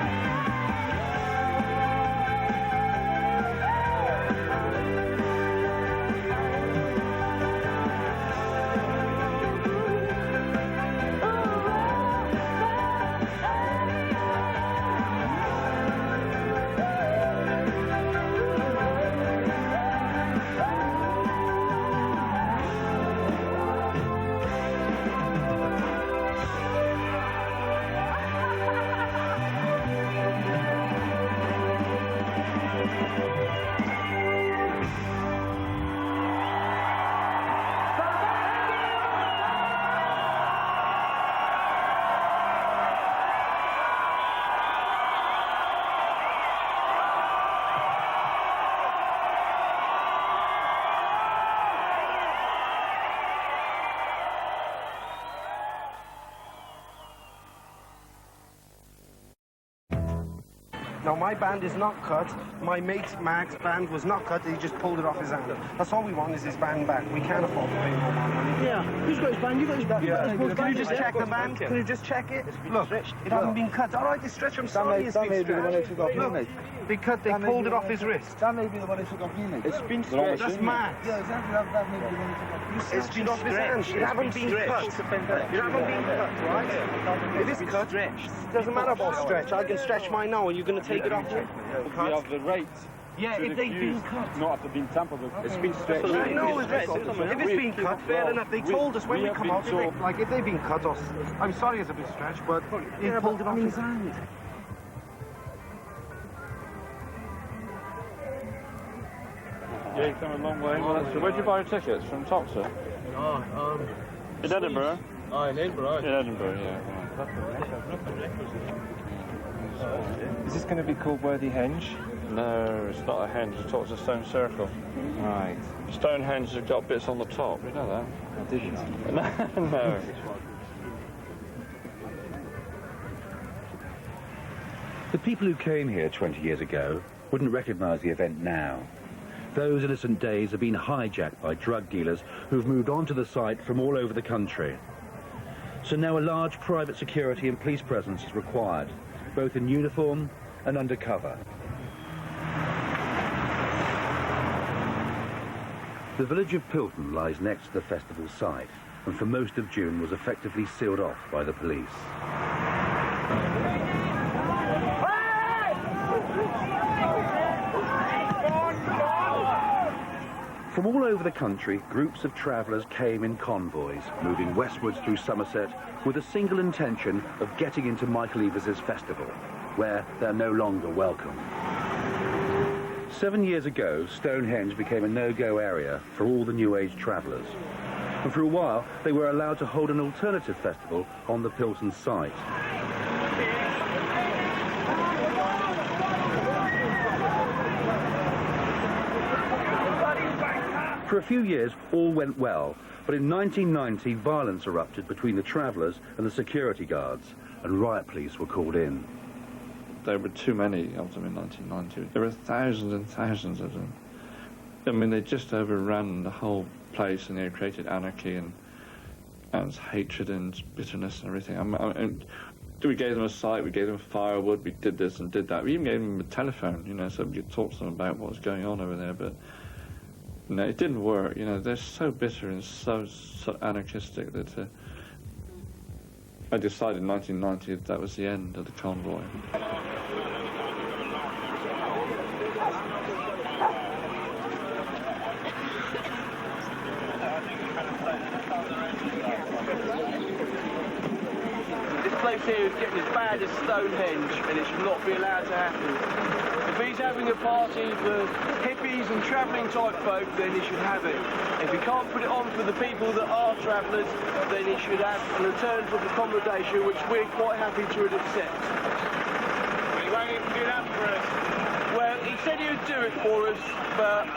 Now, my band is not cut. My mate Mark's band was not cut. He just pulled it off his hand. That's all we want is his band back. We can't afford to pay more money.
Yeah, who's got his band? You got his band.
Yeah. Can you just check the band? Can you just check it? Look, it hasn't been cut. All right, it's stretched. I'm sorry it's been stretched. Look, they pulled it off his wrist.
That may be the one who took off me.
It's been stretched. That's mad.
Yeah, exactly. That may be the one who took off me.
It's been off his hand. It haven't been cut. You haven't been cut, right? It is cut. Doesn't matter about stretch. I can stretch mine now, and you're going to take it off.
We have the rates.
Yeah, if they've been cut.
Not after being tampered with.
It's been stretched. I know if it's been cut, fair enough. They told us when we come out, like if they've been cut off. I'm sorry it's a bit stretched, but he pulled it off his hand.
Yeah, you've come a long way. Well, where'd you buy your tickets? From Toxa? In Edinburgh?
In Edinburgh.
In Edinburgh, yeah.
Is this going to be called Worthy Henge?
No, it's not a henge. It's a stone circle.
Right.
Stonehenge have got bits on the top. You know that?
Oh, did you?
No.
The people who came here 20 years ago wouldn't recognise the event now. Those innocent days have been hijacked by drug dealers who've moved on to the site from all over the country. So now a large private security and police presence is required, both in uniform and undercover. The village of Pilton lies next to the festival site, and for most of June was effectively sealed off by the police. From all over the country, groups of travellers came in convoys, moving westwards through Somerset with a single intention of getting into Michael Evans's festival, where they're no longer welcome. 7 years ago, Stonehenge became a no-go area for all the New Age travellers. And for a while, they were allowed to hold an alternative festival on the Pilton site. For a few years, all went well, but in 1990, violence erupted between the travellers and the security guards, and riot police were called in.
There were too many of them in 1990. There were thousands and thousands of them. I mean, they just overran the whole place, and they created anarchy and hatred and bitterness and everything. And we gave them a site, we gave them firewood, we did this and did that. We even gave them a telephone, you know, so we could talk to them about what was going on over there, but no, it didn't work. You know, they're so bitter and so anarchistic that I decided in 1990 that was the end of the convoy.
This place here is getting as bad as Stonehenge, and it should not be allowed to happen. If he's having a party for hippies and travelling type folk, then he should have it. If he can't put it on for the people that are travellers, then he should have an alternative accommodation, which we're quite happy to accept. He won't even do that for us. Well, he said he would do it for us, but,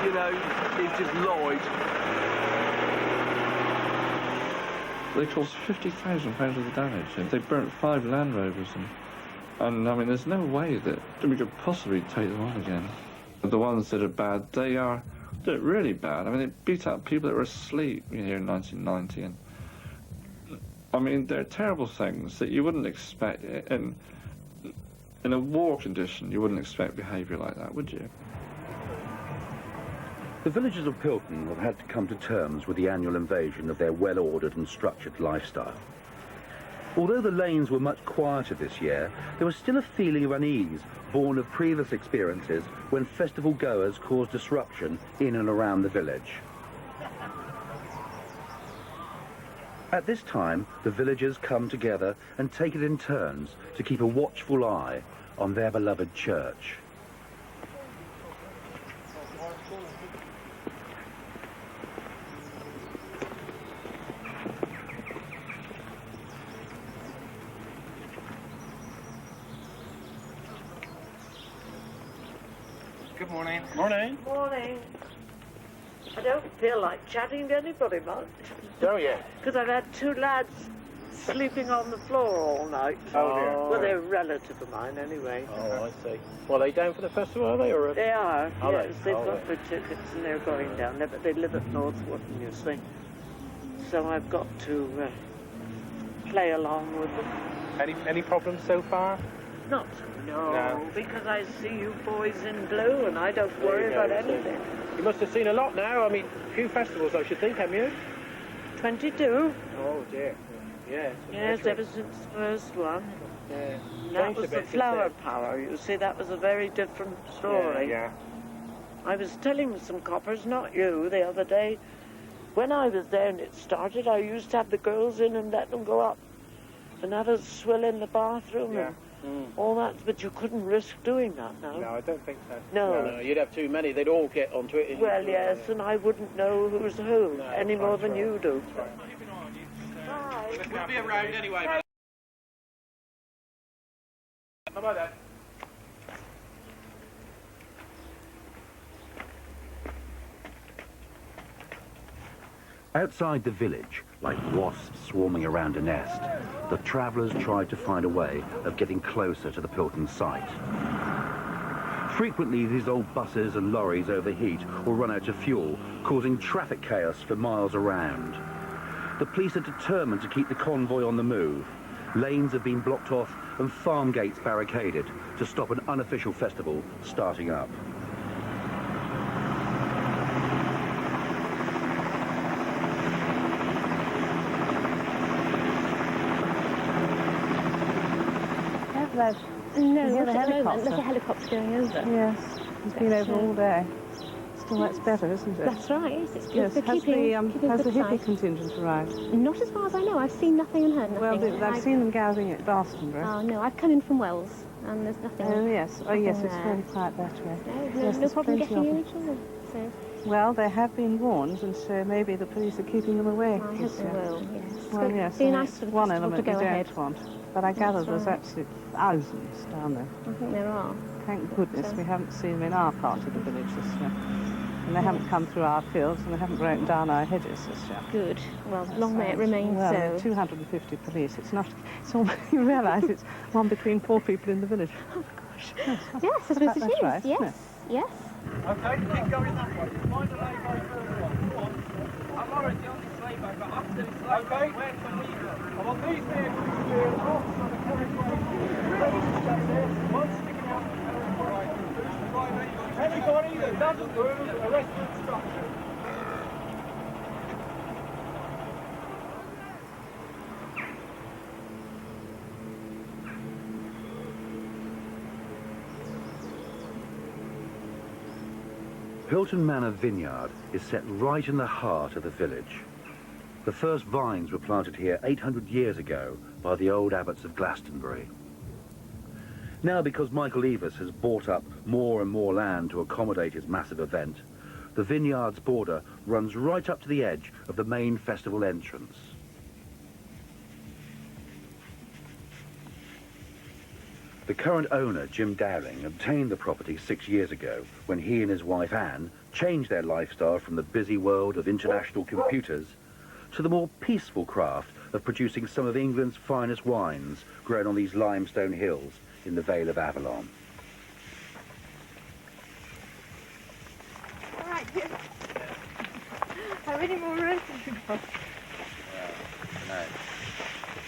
you know, he's just lied.
They caused £50,000 worth of damage. They burnt 5 Land Rovers, and I mean, there's no way that we could possibly take them on again. The ones that are bad, they're really bad. I mean, they beat up people that were asleep here in 1990, and I mean, they're terrible things that you wouldn't expect. In a war condition, you wouldn't expect behaviour like that, would you?
The villagers of Pilton have had to come to terms with the annual invasion of their well-ordered and structured lifestyle. Although the lanes were much quieter this year, there was still a feeling of unease born of previous experiences when festival goers caused disruption in and around the village. At this time, the villagers come together and take it in turns to keep a watchful eye on their beloved church.
Good morning.
Morning.
Morning. I don't feel like chatting to anybody much.
Don't you?
Because I've had 2 lads sleeping on the floor all night.
Oh, dear.
Well, they're a relative of mine anyway.
Oh, I see. Well, are they down for the festival, are they? Or
They are,
Are
yes.
they?
They've
Oh,
got their tickets and they're going down there, but they live at North Wootton, you see. So I've got to play along with them.
Any problems so far?
No, because I see you boys in blue and I don't worry about anything.
You must have seen a lot now. I mean, a few festivals, I should think, haven't you?
22.
Oh, dear. Yeah.
Yes, ever since the first one.
Yeah.
And that
Changed a
was the
bit since
flower
then.
power. You see, that was a very different story.
Yeah.
I was telling some coppers, not you, the other day, when I was there and it started, I used to have the girls in and let them go up and have a swill in the bathroom and all that, but you couldn't risk doing that now.
No, I don't think so.
No.
You'd have too many. They'd all get onto it.
Well, yes, and I wouldn't know who's who any more than you do.
We'll be around anyway. Bye-bye, Dad.
Outside the village, like wasps swarming around a nest, the travellers tried to find a way of getting closer to the Pilton site. Frequently, these old buses and lorries overheat or run out of fuel, causing traffic chaos for miles around. The police are determined to keep the convoy on the move. Lanes have been blocked off and farm gates barricaded to stop an unofficial festival starting up.
No,
You hear
not
the
at the moment.
helicopter?
There's a helicopter going over.
Yes, it's been over all day. Still, that's better, isn't it?
That's right, yes, it's good.
Yes,
They're
has
keeping
the
good
hippie
sight.
contingent arrived?
Not as far as I know. I've seen nothing and heard nothing.
Well, I've seen them gathering at Glastonbury.
Oh, no, I've come in from Wells, and there's nothing.
Oh, yes. Oh, yes, it's
there.
very quiet that way.
No,
Yes,
no
there's
problem
plenty
getting
of
in
them.
at all. So,
Well, they have been warned, and so maybe the police are keeping them away.
I hope they will, yes.
Well,
Good.
yes,
Be
and
nice
it's
for the
one
festival
element
to go
we
ahead.
don't want. But I gather
That's
there's
right.
actually thousands down there.
I think there are.
Thank goodness
So-
we haven't seen them in our part of the village this year. And they haven't come through our fields, and they haven't broken down our hedges this year.
Good. Well, long may it remain
Well,
so.
250 police. It's not. It's all, you realise it's one between 4 people in the village.
Oh gosh. Yes, I suppose it
That's
is.
right, isn't
Yes.
it?
Yes.
Okay, keep going that way. Find a lane by further on. Go on. I'm already on the sleigh bag, but after this sleigh bag, where can we go? I want these vehicles to be off on the carriageway. Ready to stand there. One sticking out the carriageway. Who's the driver? Anybody that doesn't move, arrest for obstruction.
Pilton Manor Vineyard is set right in the heart of the village. The first vines were planted here 800 years ago by the old abbots of Glastonbury. Now, because Michael Eavis has bought up more and more land to accommodate his massive event, the vineyard's border runs right up to the edge of the main festival entrance. The current owner, Jim Dowling, obtained the property 6 years ago when he and his wife Anne changed their lifestyle from the busy world of international computers to the more peaceful craft of producing some of England's finest wines grown on these limestone hills in the Vale of Avalon.
All right, Jim. How many more runs have you got?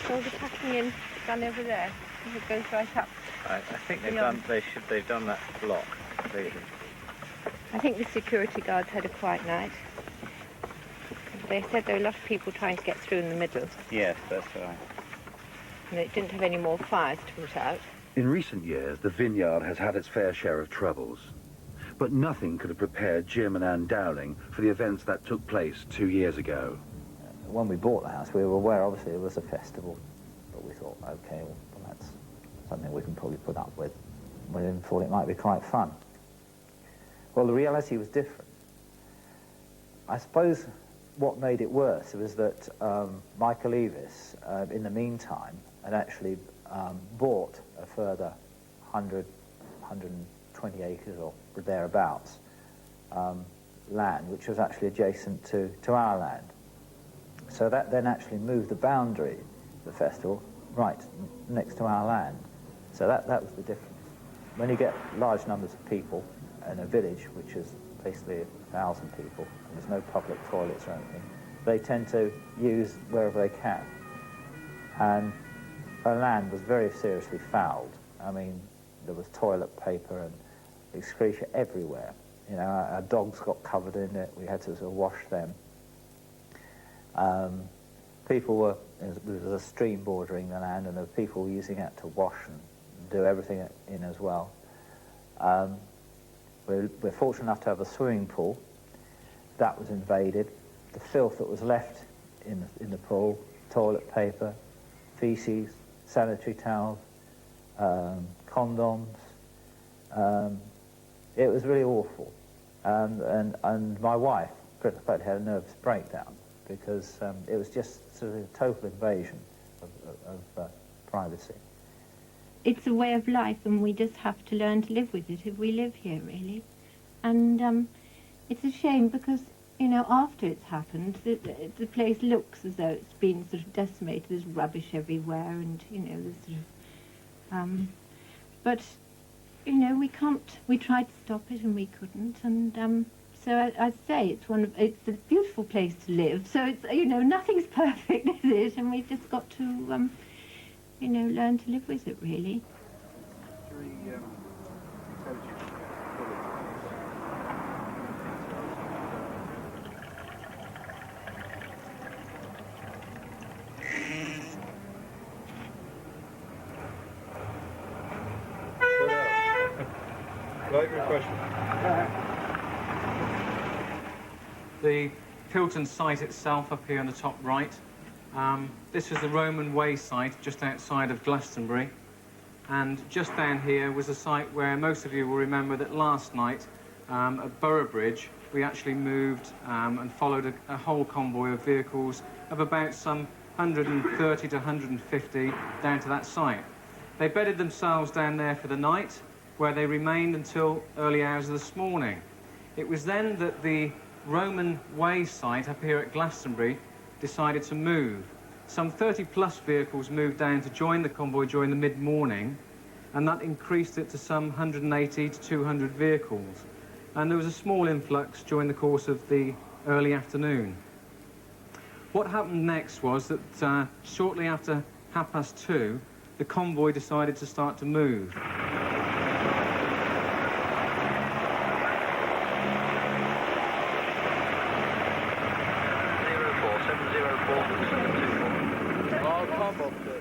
So the packing in gone over there. It goes right up.
I think they've
Beyond.
done. They've done that block completely.
I think the security guards had a quiet night. They said there were a lot of people trying to get through in the middle,
Yes, that's right.
and it didn't have any more fires to put out.
In recent years, the vineyard has had its fair share of troubles. But nothing could have prepared Jim and Anne Dowling for the events that took place 2 years ago.
When we bought the house, we were aware, obviously, it was a festival, but we thought, okay, well, that's something we can probably put up with. We thought it might be quite fun. Well, the reality was different. I suppose what made it worse was that Michael Eavis, in the meantime, had actually bought a further 120 acres or thereabouts land, which was actually adjacent to our land. So that then actually moved the boundary
the festival right next to our land. So that was the difference. When you get large numbers of people in a village, which is basically 1,000 people, and there's no public toilets or anything, they tend to use wherever they can. And our land was very seriously fouled. I mean, there was toilet paper and excreta everywhere. You know, our dogs got covered in it. We had to sort of wash them. People were, there was a stream bordering the land, and there were people using it to wash and do everything in as well. We're fortunate enough to have a swimming pool. That was invaded. The filth that was left in the pool, toilet paper, feces, sanitary towels, condoms. It was really awful. And my wife, had a nervous breakdown because it was just sort of a total invasion of privacy.
It's a way of life, and we just have to learn to live with it if we live here, really. And it's a shame because, you know, after it's happened, the place looks as though it's been sort of decimated. There's rubbish everywhere, and, you know, there's sort of... but, you know, we can't... We tried to stop it, and we couldn't, and so I'd say it's a beautiful place to live. So it's, you know, nothing's perfect, is it? And we've just got to... you know, learn to live with it, really.
The Pilton site itself up here on the top right. This was the Roman Way site just outside of Glastonbury, and just down here was a site where most of you will remember that last night at Boroughbridge we actually moved and followed a whole convoy of vehicles of about some 130 to 150 down to that site. They bedded themselves down there for the night, where they remained until early hours of this morning. It was then that the Roman Way site up here at Glastonbury decided to move. Some 30-plus vehicles moved down to join the convoy during the mid-morning, and that increased it to some 180 to 200 vehicles. And there was a small influx during the course of the early afternoon. What happened next was that shortly after 2:30, the convoy decided to start to move.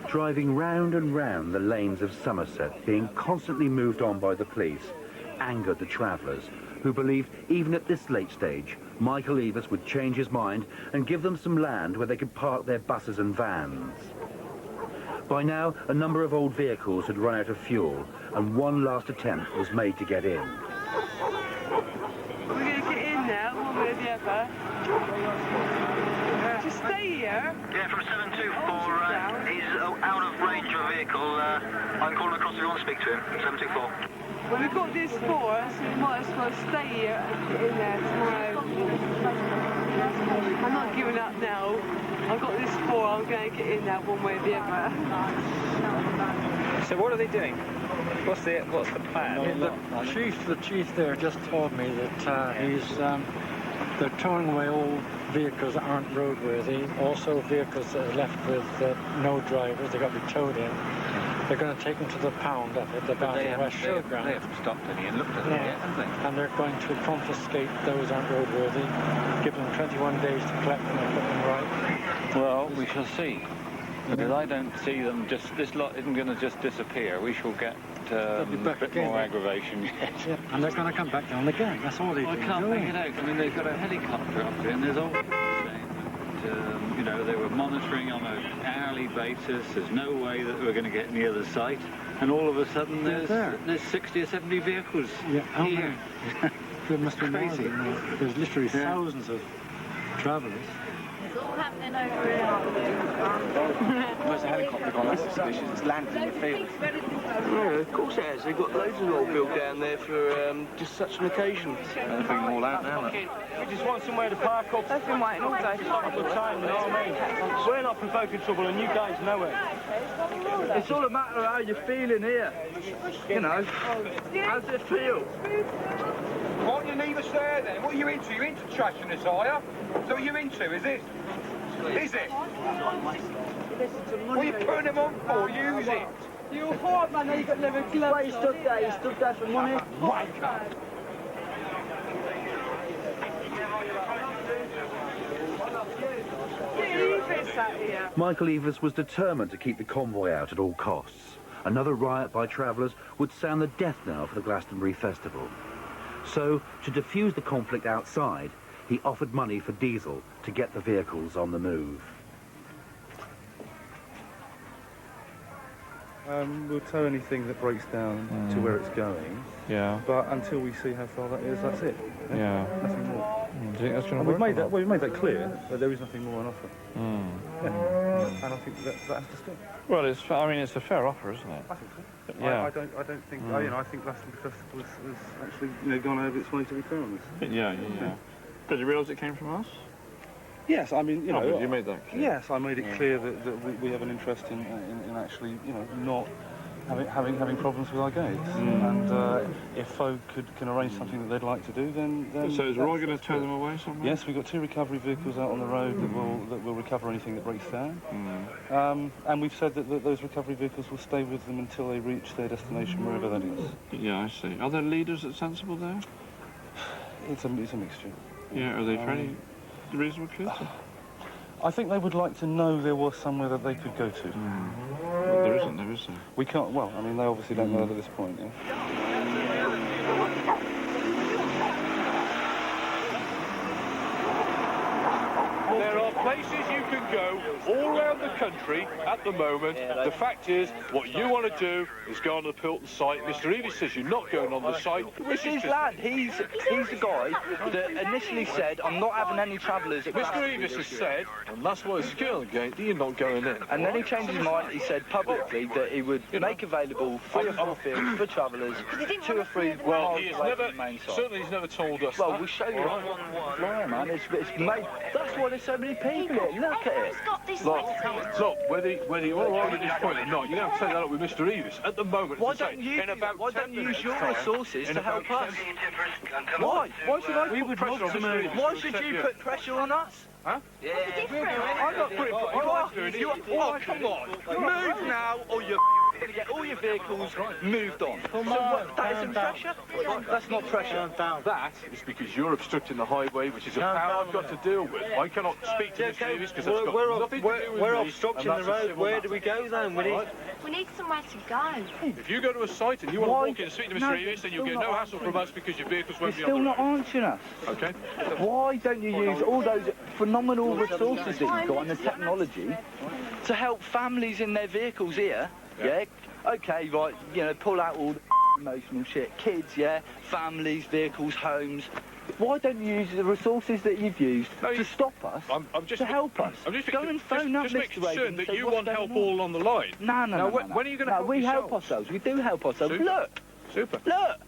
Driving round and round the lanes of Somerset, being constantly moved on by the police, angered the travellers, who believed even at this late stage, Michael Eavis would change his mind and give them some land where they could park their buses and vans. By now, a number of old vehicles had run out of fuel, and one last attempt was made to get in.
We're going to get in now, one way or the other. Just stay here.
Yeah, from 724, he's out of range of a vehicle. I'm calling across if you want to speak to him. 724.
Well, we've got this for us, so we might as well stay here and get in there tomorrow. I'm not giving up now. I've got this for, I'm going to get in there one way or the other.
So what are they doing? What's the plan?
The chief there just told me that they're towing away all vehicles that aren't roadworthy, also vehicles that are left with no drivers, they've got to be towed in. They're going to take them to the pound up at the Barton West Showground.
They haven't stopped any and looked at them yet, have they?
And they're going to confiscate those aren't roadworthy, give them 21 days to collect them and put them right.
Well, we shall see. Because I don't see them this lot isn't going to just disappear. We shall get a bit more aggravation yet.
Yeah, and they're going to come back down again. That's all they
I can't make it out. I mean, they've got a helicopter up there, and there's all saying that, you know, they were monitoring on an hourly basis. There's no way that we're going to get near the site. And all of a sudden, there's 60 or 70 vehicles here.
There must be more than that. There's literally thousands of travellers.
happening over here?
Where's the helicopter gone? That's suspicious. It's landed in the field.
Yeah, of course it has. They've got loads of oil built down there for just such an occasion.
They're bringing them all out now.
We just want somewhere to park up. They've been waiting all day for a good time, you know what I mean? We're not provoking trouble and you guys know it.
It's all a matter of how you're feeling here. You know, how's it feel?
Why don't you leave us there then? What are you into? You're into trashing us, are you? So what are you into, is it? Is it? What are you putting them on for? Use it.
You hard man, you got never gloves. Why you stood there? You stood there for money?
Wanker.
Michael Evers was determined to keep the convoy out at all costs. Another riot by travellers would sound the death knell for the Glastonbury Festival. So, to defuse the conflict outside, he offered money for diesel to get the vehicles on the move.
We'll tow anything that breaks down to where it's going.
Yeah.
But until we see how far that is, that's it.
Yeah.
Nothing more.
Do you think that's going to
We've
work?
we've made that clear that there is nothing more on offer. Yeah. And I think that has to stop.
Well, it's a fair offer, isn't it?
I think so.
Yeah.
I don't think I think Glastonbury Festival has actually gone over its way to be fair on this.
Yeah. Did you realise it came from us?
Yes, I mean,
but you made that clear.
Yes, I made it clear that we have an interest in actually, not having problems with our gates. And if folk can arrange something that they'd like to do, then
so is Roy going to tow them away somewhere?
Yes, we've got 2 recovery vehicles out on the road that will recover anything that breaks down. And we've said that those recovery vehicles will stay with them until they reach their destination, wherever that is.
Yeah, I see. Are there leaders that's sensible there?
It's a mixture.
Yeah, are they fairly reasonable kids?
I think they would like to know there was somewhere that they could go to.
Well, there isn't, there is there?
We can't, well, I mean, they obviously don't know that at this point, yeah?
There are places you can go all around the country at the moment. The fact is, what you want to do is go on the Pilton site. Mr. Evie says you're not going on the site.
It's his lad. He's the guy that initially said, I'm not having any travellers at
Mr. Evis has said, and that's why it's skill again, you're not going in.
And then he changed his mind. He said publicly that he would make available 3 or 4 fields for travellers, 2 or 3
well,
miles
he has
away
never,
from the main site.
certainly he's never told us
Well,
that.
we'll show you. Flyer, man. It's made. That's why there's so many people here. Look at it.
Look, whether you're all right at this point or not, you're going to have to take that up with Mr. Evis. At the moment,
Why don't you use your resources to help us? Why? Why should I put pressure on Mr. Evis? Why should you put pressure on us?
Huh?
Yeah.
I'm not putting pressure.
Oh, come on. Move now or you're going to get all your vehicles moved on. That isn't pressure? That's not pressure.
That is because you're obstructing the highway, which is a power I've got to deal with. I cannot speak to Mr. Evis because that's got nothing to do with
We're
me,
obstructing
and
the
that's a
road.
civil
Where
matter.
do we go then?
We need somewhere to go.
If you go to a site and you want to walk in and speak to Mr. Evis, then you'll get no hassle from us because your vehicles won't be
You're
on
still
the road.
not answering us.
Okay.
Why don't you use all those phenomenal resources that you've got and the technology to help families in their vehicles here? Yeah. Okay, right. Pull out all the emotional shit. Kids, yeah. Families, vehicles, homes. Why don't you use the resources that you've used to stop us, to help us? Go and phone up
just make
Mr. Reagan
concerned
and
that
say,
you
what's
want help
going on?
all on the line.
No.
When are you going to help
we
yourselves?
help ourselves. We do help ourselves.
Super.
Look.
Super.
Look.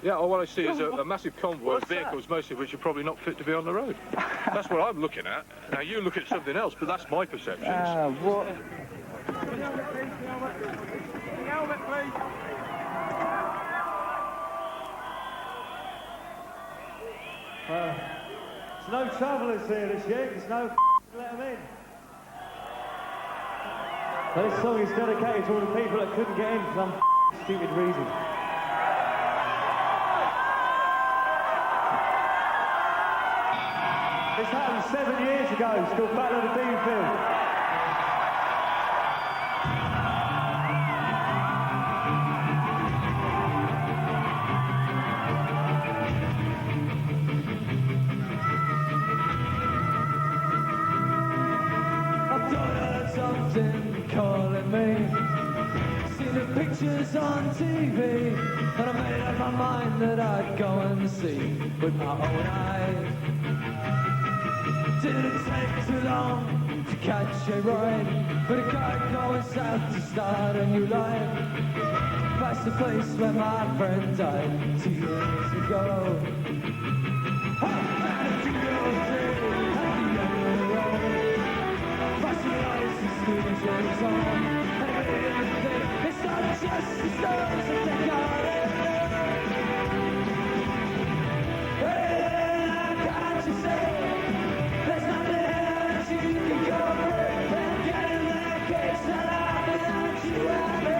Yeah, all I see is a massive convoy of vehicles, most of which are probably not fit to be on the road. That's what I'm looking at. Now, you look at something else, but that's my perception.
What?
There's no travellers here this year, there's no let them in. This song is dedicated to all the people that couldn't get in for some stupid reason. This happened 7 years ago, it's called Battle of the Beanfield. Something calling me. See the pictures on TV, and I made up my mind that I'd go and see with my own eyes. Didn't take too long to catch a ride, but a car going south to start a new life. Past the place where my friend died 2 years ago. And a jingle day at the end of the road. Flashing lights and students running on. And everything, it's not just the stars that they got it. Hey, I got to say, there's nothing else you can go with than getting that case that I without you and me.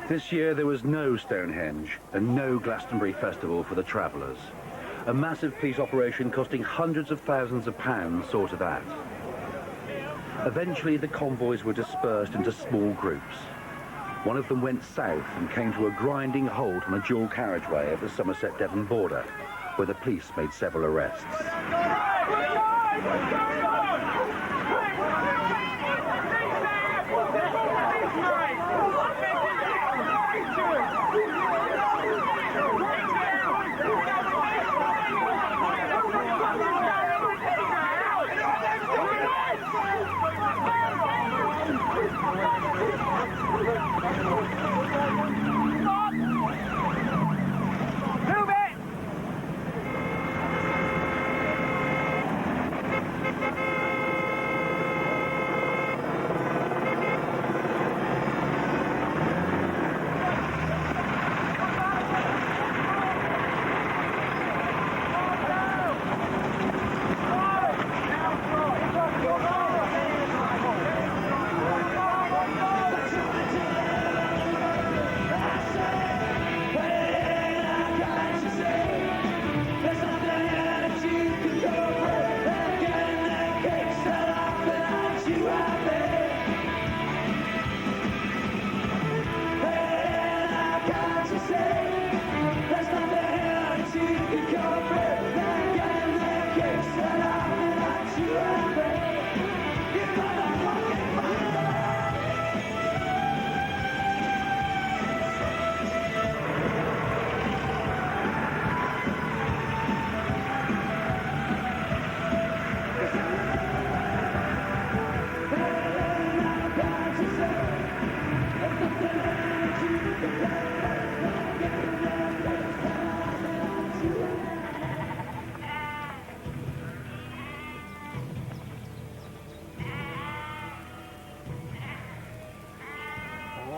This year there was no Stonehenge and no Glastonbury Festival for the travellers. A massive police operation costing hundreds of thousands of pounds saw to that. Eventually the convoys were dispersed into small groups. One of them went south and came to a grinding halt on a dual carriageway at the Somerset-Devon border, where the police made several arrests.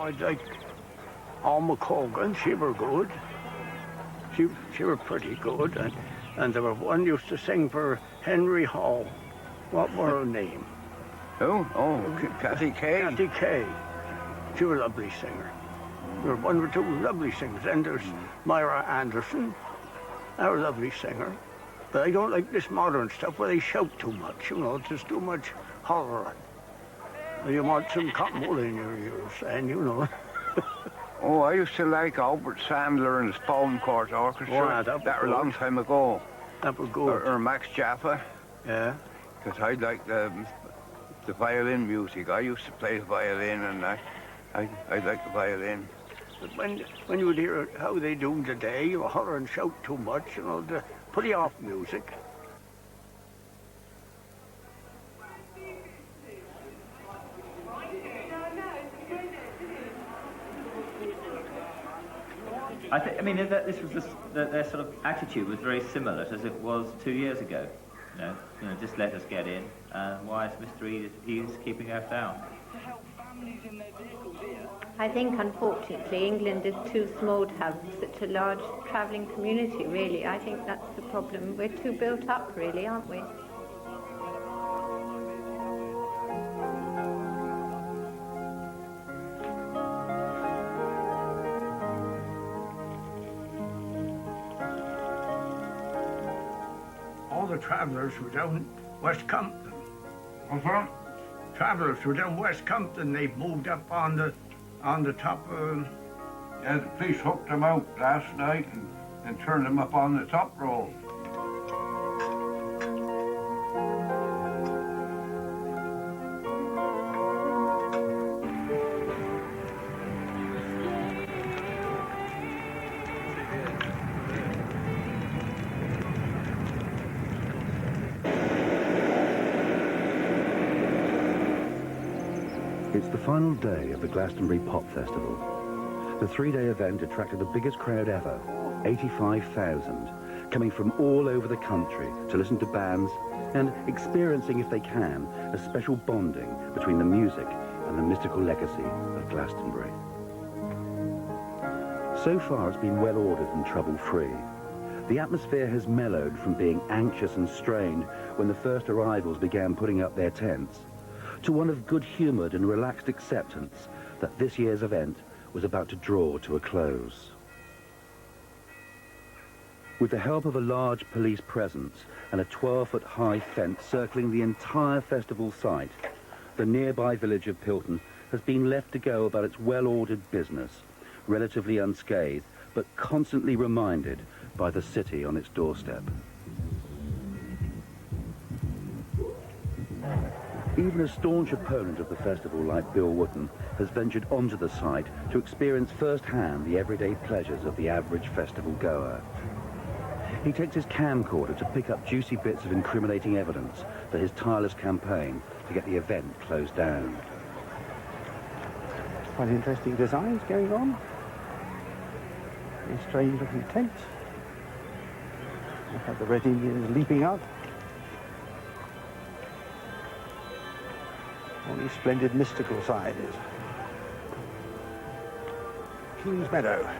I'd like Alma Cogan, she were good. She were pretty good, and there was one used to sing for Henry Hall. What were her name?
Who? Oh, Kathy Kay.
Kathy Kay. She was a lovely singer. There were one or two lovely singers. Then there's Myra Anderson, that was a lovely singer. But I don't like this modern stuff where they shout too much, you know, there's too much horror. You want some cotton wool in your ears, and you know.
Oh, I used to like Albert Sandler and his Palm Court Orchestra.
Oh, yeah,
that was a long time ago.
That was good.
Or Max Jaffa.
Yeah.
Because I liked the violin music. I used to play the violin, and I liked the violin.
But when you would hear how they do today, you holler and shout too much, you know, to put you off music.
I mean, this was their sort of attitude was very similar as it was 2 years ago. You know, just let us get in. Why is Mr. Eves keeping us out?
I think, unfortunately, England is too small to have such a large travelling community, really. I think that's the problem. We're too built up, really, aren't we?
All the travellers were down West Compton.
What's that?
Travellers were down West Compton. They've moved up on the top.
Yeah, the police hooked them out last night and turned them up on the top roll.
It's the final day of the Glastonbury Pop Festival. The three-day event attracted the biggest crowd ever, 85,000, coming from all over the country to listen to bands and experiencing, if they can, a special bonding between the music and the mystical legacy of Glastonbury. So far it's been well ordered and trouble-free. The atmosphere has mellowed from being anxious and strained when the first arrivals began putting up their tents, to one of good-humoured and relaxed acceptance that this year's event was about to draw to a close. With the help of a large police presence and a 12-foot-high fence circling the entire festival site, the nearby village of Pilton has been left to go about its well-ordered business, relatively unscathed, but constantly reminded by the city on its doorstep. Even a staunch opponent of the festival like Bill Wootton has ventured onto the site to experience firsthand the everyday pleasures of the average festival goer. He takes his camcorder to pick up juicy bits of incriminating evidence for his tireless campaign to get the event closed down.
Quite interesting designs going on. Very strange looking tents. We've had the Red Indians leaping up. On these splendid mystical signs. King's Meadow.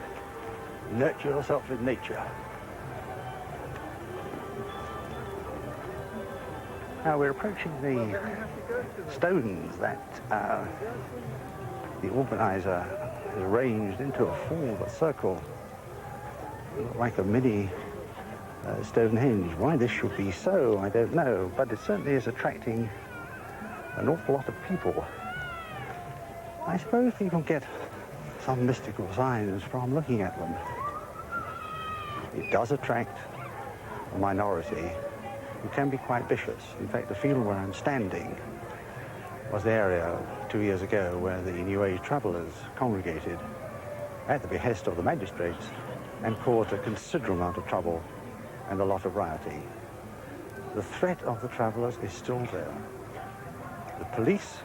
Nurture yourself with nature. Now we're approaching the stones that the organizer has arranged into a four circle, like a mini Stonehenge. Why this should be so, I don't know, but it certainly is attracting an awful lot of people. I suppose people get some mystical signs from looking at them. It does attract a minority who can be quite vicious. In fact, the field where I'm standing was the area 2 years ago where the New Age travellers congregated at the behest of the magistrates and caused a considerable amount of trouble and a lot of rioting. The threat of the travellers is still there. The police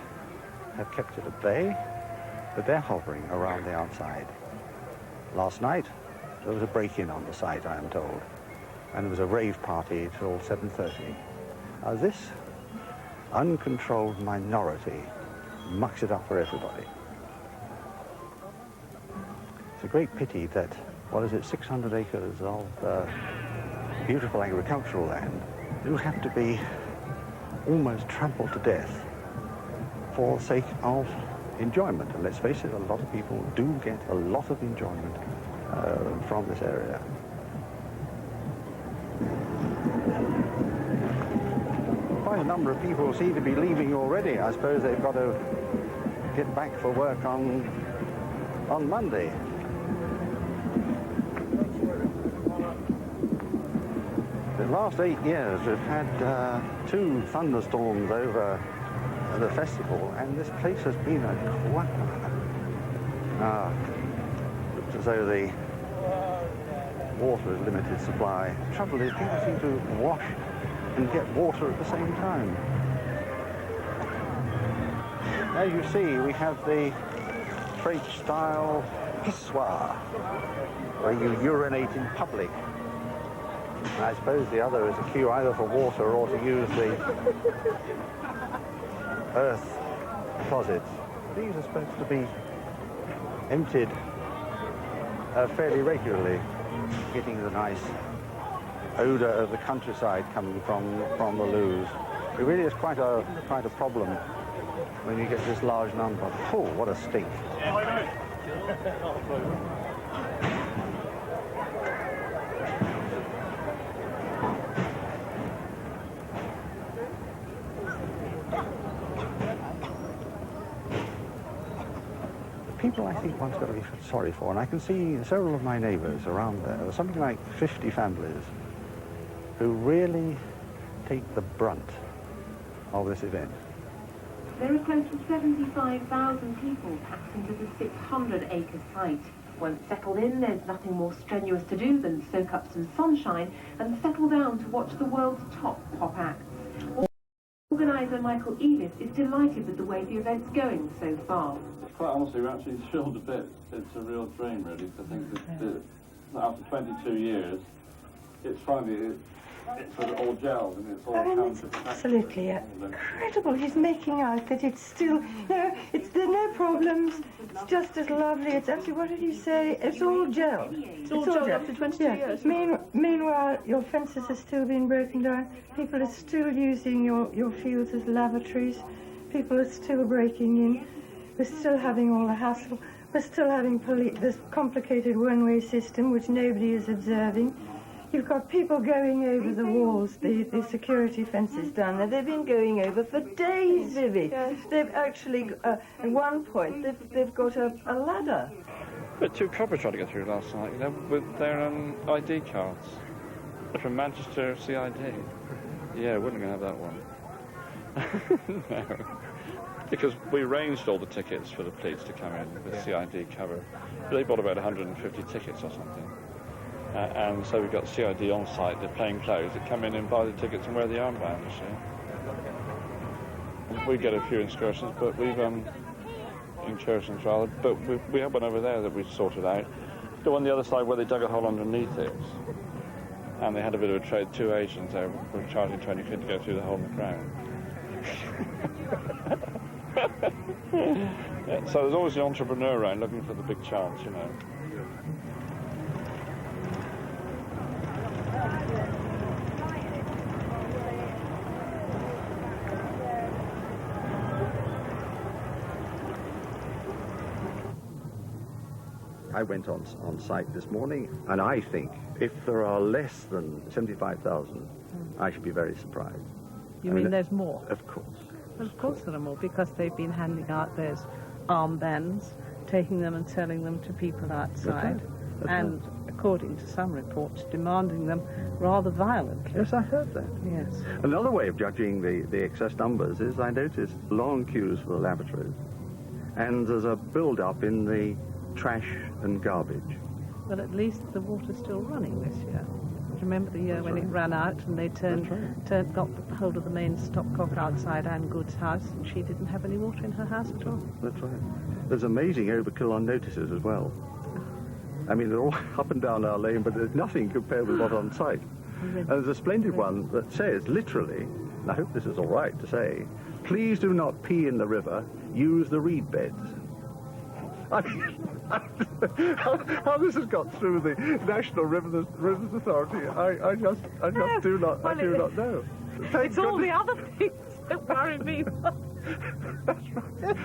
have kept it at bay, but they're hovering around the outside. Last night, there was a break-in on the site, I am told, and there was a rave party till 7:30. Now this uncontrolled minority mucks it up for everybody. It's a great pity that, 600 acres of beautiful agricultural land do have to be almost trampled to death for the sake of enjoyment. And let's face it, a lot of people do get a lot of enjoyment from this area. Quite a number of people seem to be leaving already. I suppose they've got to get back for work on Monday. The last 8 years we've had 2 thunderstorms over the festival, and this place has been a quagmire. Looks as though the water is limited supply. The trouble is, people seem to wash and get water at the same time. As you see, we have the French-style pissoir, where you urinate in public. And I suppose the other is a queue either for water or to use the earth closets. These are supposed to be emptied fairly regularly, getting the nice odour of the countryside coming from the loos. It really is quite a problem when you get this large number. Oh, what a stink! people I think one's got to be sorry for, and I can see several of my neighbours around there. There's something like 50 families who really take the brunt of this event.
There are close to 75,000 people packed into the 600-acre site. Once settled in, there's nothing more strenuous to do than soak up some sunshine and settle down to watch the world's top pop acts. Organiser Michael Elis is delighted with the way the event's going so far.
Quite honestly, we're actually thrilled a bit. It's a real dream, really, to think that after 22 years, it's finally, it's sort of all gelled and it's all come to perfection.
Absolutely incredible. He's making out that it's still, no, there's no problems. It's just as lovely. It's actually, what did he say? It's all gelled.
It's all gelled after 22 years.
Meanwhile, your fences are still being broken down. People are still using your fields as lavatories. People are still breaking in. We're still having all the hassle. We're still having this complicated one-way system which nobody is observing. You've got people going over the walls, the security fences down there. They've been going over for days, Vivi. Yes. They've actually, at one point, they've got a ladder.
But two coppers tried to get through last night, you know, with their ID cards. They're from Manchester CID. Yeah, we're not going to have that one. No. Because we arranged all the tickets for the police to come in with CID cover. They bought about 150 tickets or something. And so we've got CID on site, they're plain clothes, that come in and buy the tickets and wear the armband, you see. We get a few excursions, but we've, incursions rather, but we have one over there that we've sorted out. The one on the other side where they dug a hole underneath it. And they had a bit of a trade, 2 Asians there were charging 20 quid to go through the hole in the ground. Yeah, so there's always the entrepreneur around looking for the big chance, you know.
I went on site this morning, and I think if there are less than 75,000, I should be very surprised.
You mean there's more?
Of course.
Well, of course there are more, because they've been handing out those armbands, taking them and selling them to people outside, and according to some reports, demanding them rather violently.
Yes, I heard that.
Yes.
Another way of judging the excess numbers is I noticed long queues for the lavatories, and there's a build-up in the trash and garbage.
Well, at least the water's still running this year. Remember the year when it ran out and they got hold of the main stopcock outside Anne Good's house, and she didn't have any water in her house at all?
That's right. There's amazing overkill on notices as well. I mean, they're all up and down our lane, but there's nothing compared with what's on site. And there's a splendid one that says, literally, and I hope this is all right to say, please do not pee in the river, use the reed beds. I mean, how this has got through the National Rivers Authority, I just do not know.
It's all the other things that worry me.
That's right.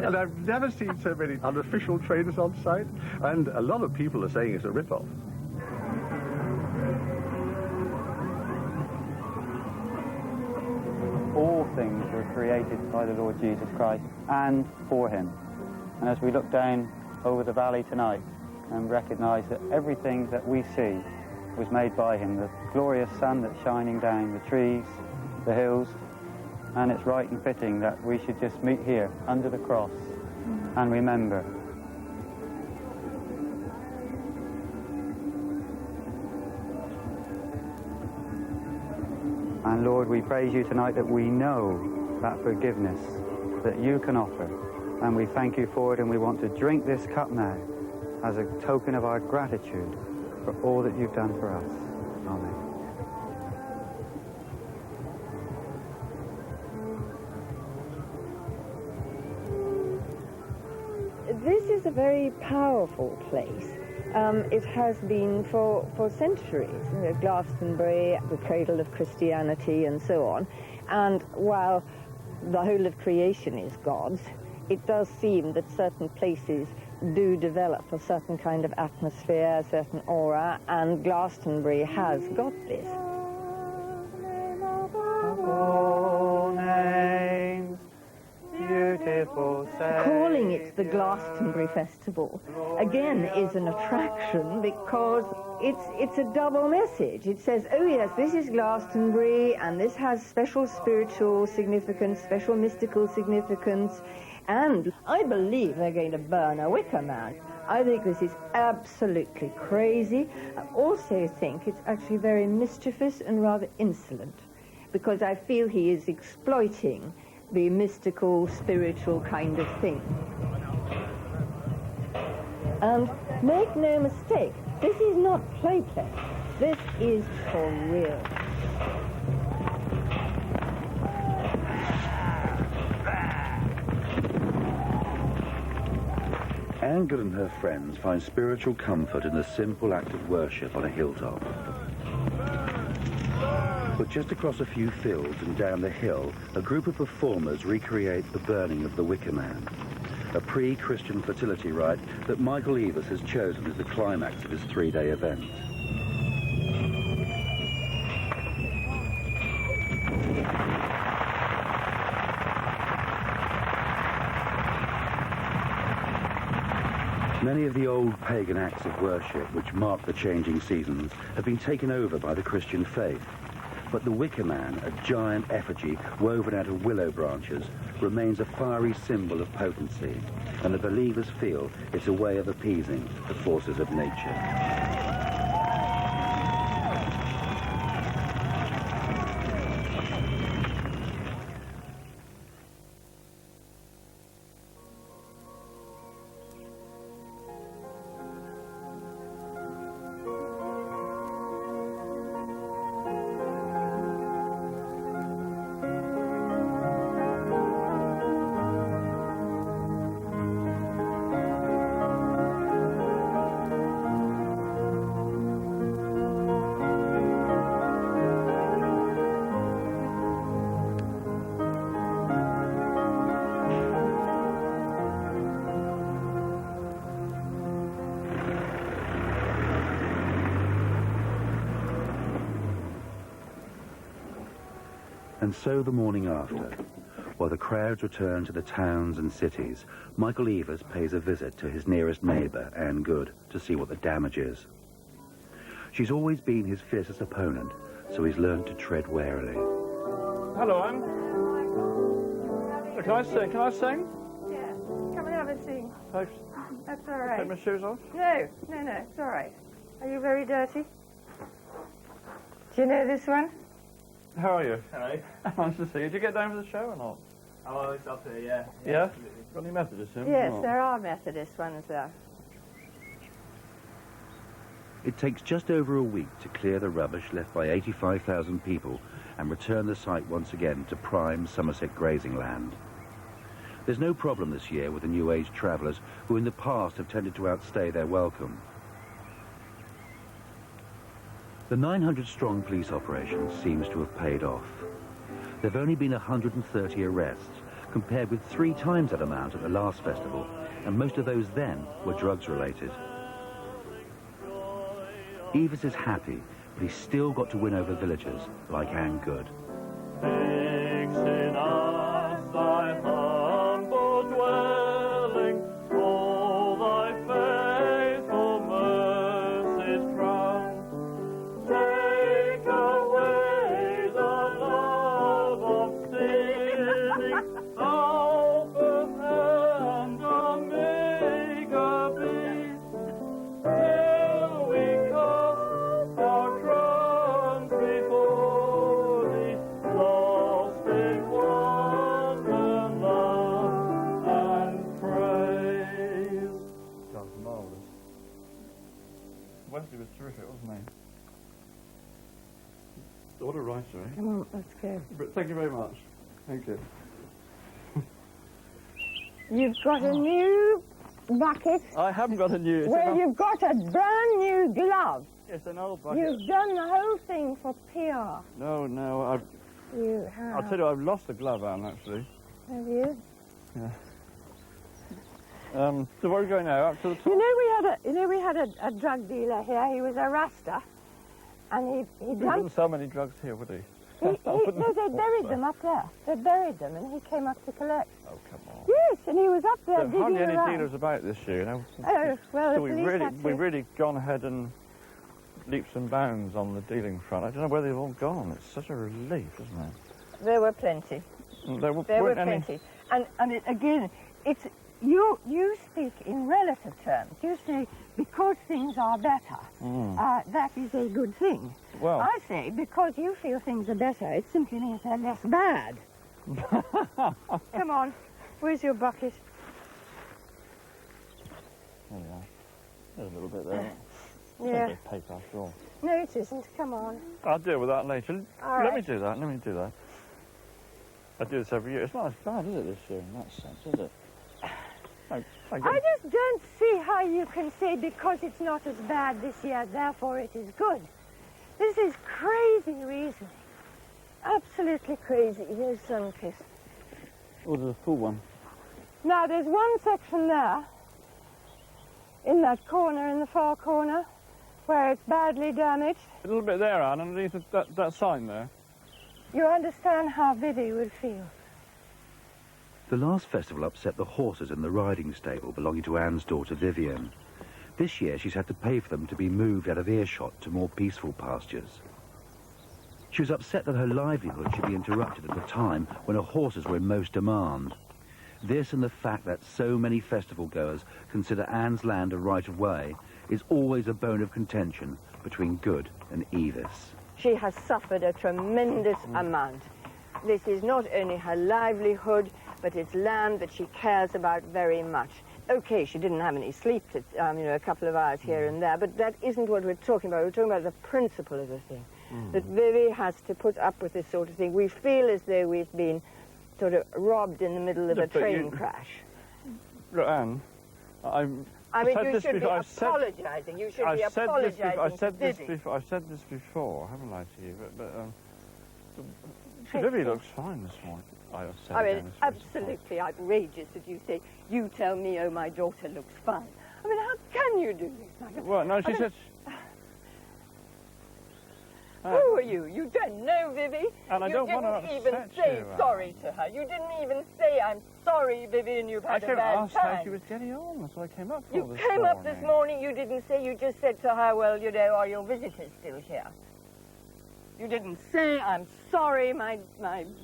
And I've never seen so many unofficial trainers on site, and a lot of people are saying it's a rip-off.
All things were created by the Lord Jesus Christ and for him. And as we look down over the valley tonight and recognize that everything that we see was made by him, the glorious sun that's shining down, the trees, the hills, and it's right and fitting that we should just meet here under the cross and remember. And Lord, we praise you tonight that we know that forgiveness that you can offer. And we thank you for it, and we want to drink this cup now as a token of our gratitude for all that you've done for us. Amen.
This is a very powerful place. It has been for centuries. You know, Glastonbury, the cradle of Christianity, and so on. And while the whole of creation is God's, it does seem that certain places do develop a certain kind of atmosphere, a certain aura, and Glastonbury has got this.
All names, beautiful
people say.
Calling it the Glastonbury Festival, again, is an attraction because it's a double message. It says, oh yes, this is Glastonbury, and this has special spiritual significance, special mystical significance, and I believe they're going to burn a wicker man. I think this is absolutely crazy. I also think it's actually very mischievous and rather insolent, because I feel he is exploiting the mystical, spiritual kind of thing. And make no mistake, this is not play. This is for real.
Anne Good and her friends find spiritual comfort in the simple act of worship on a hilltop. But just across a few fields and down the hill, a group of performers recreate the burning of the Wicker Man, a pre-Christian fertility rite that Michael Eavis has chosen as the climax of his three-day event. Many of the old pagan acts of worship which mark the changing seasons have been taken over by the Christian faith. But the Wicker Man, a giant effigy woven out of willow branches, remains a fiery symbol of potency, and the believers feel it's a way of appeasing the forces of nature. And so the morning after, while the crowds return to the towns and cities, Michael Eavis pays a visit to his nearest neighbour, Anne Good, to see what the damage is. She's always been his fiercest opponent, so he's learned to tread warily.
Hello, Anne. Can I sing? Can I sing?
Yeah, come and have a sing.
Thanks.
That's all right.
Take my shoes off?
No, it's all right. Are you very dirty? Do you know this one?
How are you?
Hello.
Nice to see you. Did you get down for the show or not?
Oh, it's up here, yeah.
Yeah?
Absolutely.
Got any Methodists in?
Yes,
or
there are Methodist ones there.
It takes just over a week to clear the rubbish left by 85,000 people and return the site once again to prime Somerset grazing land. There's no problem this year with the New Age travellers who in the past have tended to outstay their welcome. The 900-strong police operation seems to have paid off. There have only been 130 arrests, compared with 3 times that amount at the last festival, and most of those then were drugs-related. Eavis is happy, but he's still got to win over villagers like Anne Good.
Fix in us thy humble dwelling, all thy faithful mercies crown. Take away the love of sinning, Alpha and Omega be, till we cast our crowns before thee, lost in wonder, love, and praise.
That was marvellous. Wesley was terrific, wasn't he? What a writer, eh?
Come on, let's go.
But thank you very much. Thank you.
You've got a new bucket.
I haven't got a new...
Well, you've got a brand new glove.
It's an old bucket.
You've done the whole thing for PR.
No,
You have.
I'll tell you, I've lost the glove, Anne, actually.
Have you?
Yeah. So where are we going now? Up to the top?
You know we had a drug dealer here. He was a Rasta, and he
He
drank.
wouldn't sell many drugs here, would he?
No, they buried them up there. They buried them, and he came up to collect.
Oh, come on.
Yes, and he was up there
There
digging
are hardly any
around.
dealers about this year, you know.
Oh, well,
so
the
we've
police had to.
really gone ahead and leaps and bounds on the dealing front. I don't know where they've all gone. It's such a relief, isn't it?
There were plenty.
There
were
weren't any...
plenty. And again, it's you speak in relative terms. You say, because things are better, that is a good thing.
Well...
I say, because you feel things are better, it simply means they're less bad. Come on, where's your bucket?
There we are. There's a little bit there.
Yeah.
It's a paper after all.
No, it isn't. Come on.
I'll deal with that later.
All
Let
right.
me do that. I do this every year. It's not as bad, is it, this year, in that sense, is it?
I just don't see how you can say because it's not as bad this year, therefore it is good. This is crazy reasoning. Absolutely crazy. Here's Sunkist.
Oh, there's a full one.
Now, there's one section there, in that corner, in the far corner, where it's badly damaged.
A little bit there, Anne, underneath that sign there.
You understand how Vivi would feel.
The last festival upset the horses in the riding stable belonging to Anne's daughter Vivian. This year she's had to pay for them to be moved out of earshot to more peaceful pastures. She was upset that her livelihood should be interrupted at a time when her horses were in most demand. This and the fact that so many festival goers consider Anne's land a right-of-way is always a bone of contention between Good and Evis.
She has suffered a tremendous amount. This is not only her livelihood, but it's land that she cares about very much. Okay, she didn't have any sleep, a couple of hours here and there, but that isn't what we're talking about. We're talking about the principle of the thing. That Vivi has to put up with this sort of thing. We feel as though we've been sort of robbed in the middle of a train crash.
Look, Anne,
I mean, you should be apologising. You should be apologising
I've said
to Vivi.
this before, haven't I, to you? But Vivi looks fine this morning.
I mean, it's absolutely outrageous that you say, you tell me, oh, my daughter looks fine. I mean, how can you do this?
Well, no, she said...
Who are you? You don't know Vivi.
And I don't want to upset
you didn't even say
you,
sorry to her. You didn't even say, I'm sorry, Vivi, and you've had a bad time.
I asked how she was getting on. That's what I came up for
You came up this morning, you didn't say, you just said to her, well, you know, are your visitors still here? You didn't say, I'm sorry, my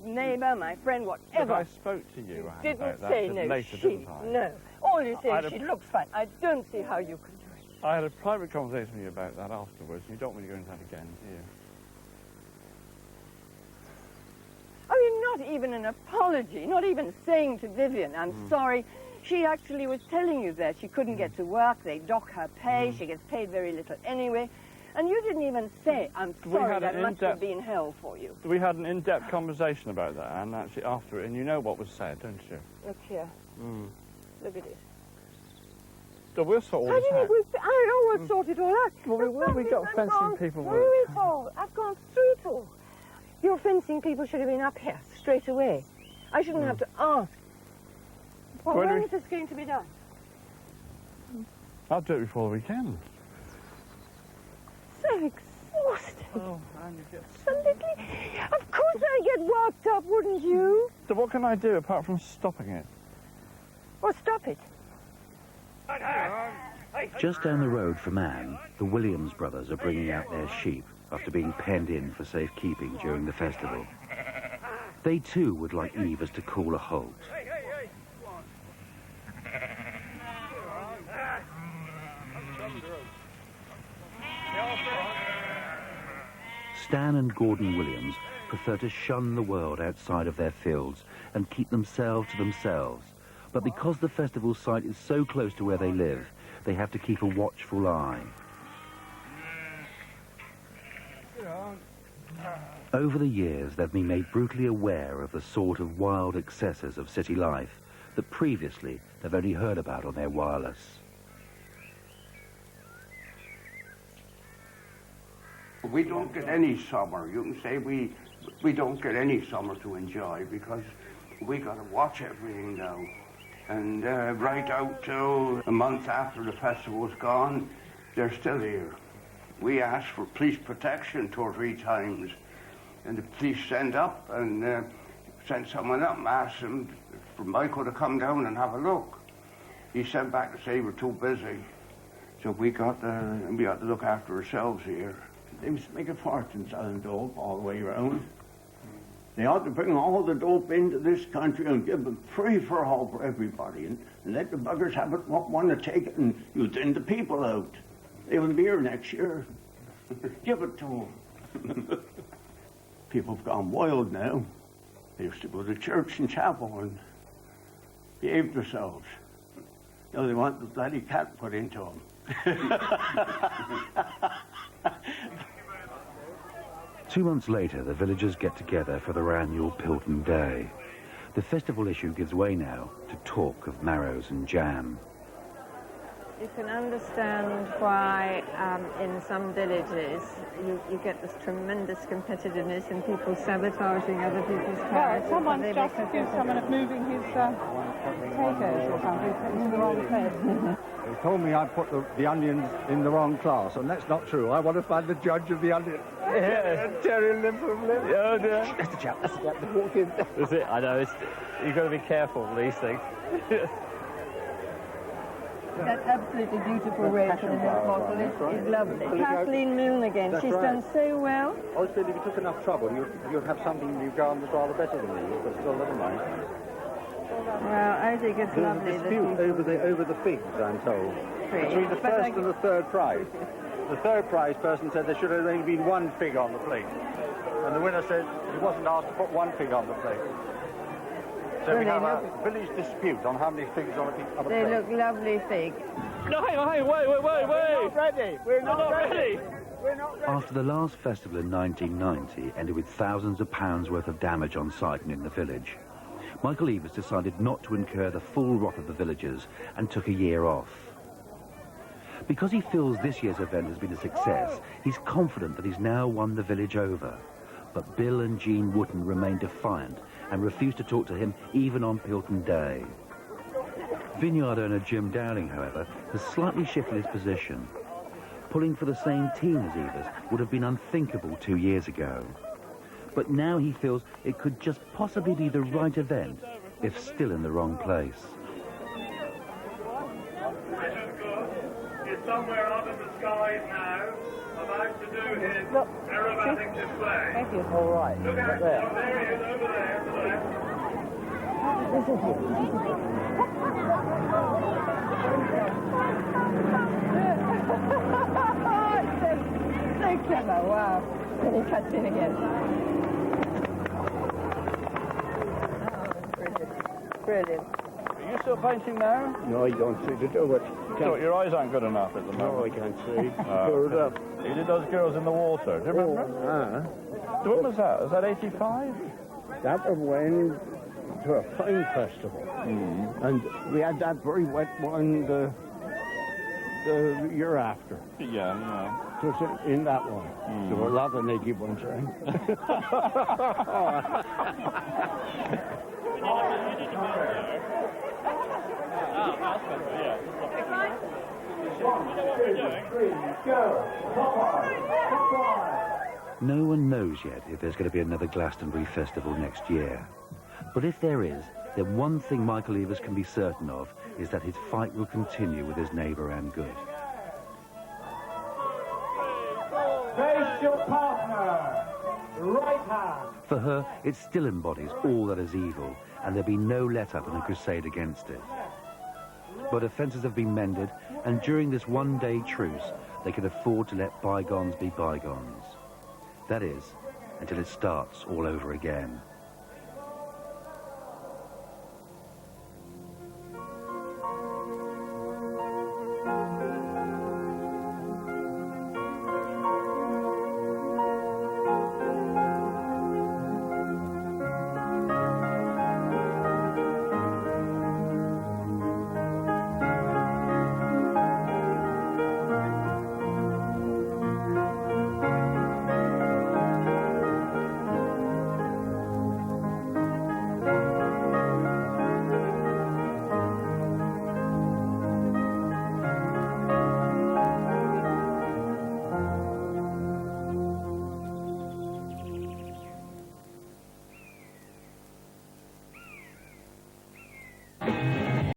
neighbour, my friend, whatever.
But I spoke to you,
You didn't
about that
say no,
later,
she,
didn't I?
no. All you say is she looks fine. I don't see how you could do it.
I had a private conversation with you about that afterwards, and you don't want me to go into that again, do you?
I mean, not even an apology, not even saying to Vivian, I'm sorry. She actually was telling you that she couldn't get to work, they dock her pay, she gets paid very little anyway. And you didn't even say, I'm sorry, that must have been hell for you.
We had an in-depth conversation about that, and actually after it, and you know what was said, don't you?
Look here. Look at it.
So we'll sort all this out.
I know we'll sort it all out.
Well, we got fencing people with...
Through it all. I've gone through it all. Your fencing people should have been up here straight away. I shouldn't have to ask. Well, when is this going to be done?
I'll do it before the weekend.
So exhausted. Oh, absolutely. Of course I get worked up, wouldn't you?
So what can I do apart from stopping it?
Well, stop it.
Just down the road from Anne, the Williams brothers are bringing out their sheep after being penned in for safekeeping during the festival. They too would like Evis to call a halt. Stan and Gordon Williams prefer to shun the world outside of their fields and keep themselves to themselves. But because the festival site is so close to where they live, they have to keep a watchful eye. Over the years, they've been made brutally aware of the sort of wild excesses of city life that previously they've only heard about on their wireless.
We don't get any summer. You can say we don't get any summer to enjoy because we got to watch everything now. And right out till a month after the festival's gone, they're still here. We asked for police protection 2 or 3 times. And the police sent up and sent someone up and asked him for Michael to come down and have a look. He sent back to say we're too busy. So we got to look after ourselves here. They was making a fortune selling dope all the way around. They ought to bring all the dope into this country and give it free for all for everybody and let the buggers have it, want to take it, and you thin the people out. They will be here next year. Give it to them. People have gone wild now. They used to go to church and chapel and behave themselves. Now they want the bloody cat put into them.
2 months later, the villagers get together for their annual Pilton Day. The festival issue gives way now to talk of marrows and jam.
You can understand why in some villages you get this tremendous competitiveness and people sabotaging other people's carrots.
Well, someone's just accused someone of moving his potatoes or something into the wrong place.
They told me I put the onions in the wrong class, and that's not true. I want to find the judge of the onions.
Yes.
Terry lip from lip.
Oh dear.
That's the chap, that walk in.
That's it, I know. You've got to be careful with these things.
That absolutely beautiful red for the milk bottle is lovely. Kathleen Milne again, she's done so well.
I was feeling if you took enough trouble, you'd have something you garden that's rather better than you, but still never mind.
Well, I think it's lovely.
There's a dispute over the figs, I'm told, between the first and the third prize. The third prize person said there should have only been one fig on the plate, and the winner said he wasn't asked to put one fig on the plate. So we have a village dispute on how many figs on a plate.
They look lovely fig.
No, hang on, wait.
We're not ready. We're not ready.
After the last festival in 1990 ended with thousands of pounds worth of damage on site and in the village, Michael Evers decided not to incur the full wrath of the villagers and took a year off. Because he feels this year's event has been a success, he's confident that he's now won the village over. But Bill and Jean Wooten remain defiant and refuse to talk to him even on Pilton Day. Vineyard owner Jim Dowling, however, has slightly shifted his position. Pulling for the same team as Evers would have been unthinkable 2 years ago. But now he feels it could just possibly be the right event, if still in the wrong place.
Is somewhere up in the skies now, about to do his aerobatic display.
Thank you.
All right.
Look out, there he is, over there, to the left.
So clever, wow. Then he cuts in again. Oh, brilliant.
Are you still painting now?
No, I don't see to do it.
So your eyes aren't good enough at the moment.
No, I can't see. Covered up.
You did those girls in the water, do you remember? So when was that? Was that 85?
That was when to a fine festival. And we had that very wet one the year after.
Yeah.
So it's in that one. There were a lot of naked ones, right?
No one knows yet if there's going to be another Glastonbury Festival next year. But if there is, then one thing Michael Evers can be certain of is that his fight will continue with his neighbour Anne Good.
Face your partner. Right hand.
For her, it still embodies all that is evil, and there'll be no let-up in a crusade against it. But offences have been mended, and during this one-day truce, they can afford to let bygones be bygones. That is, until it starts all over again.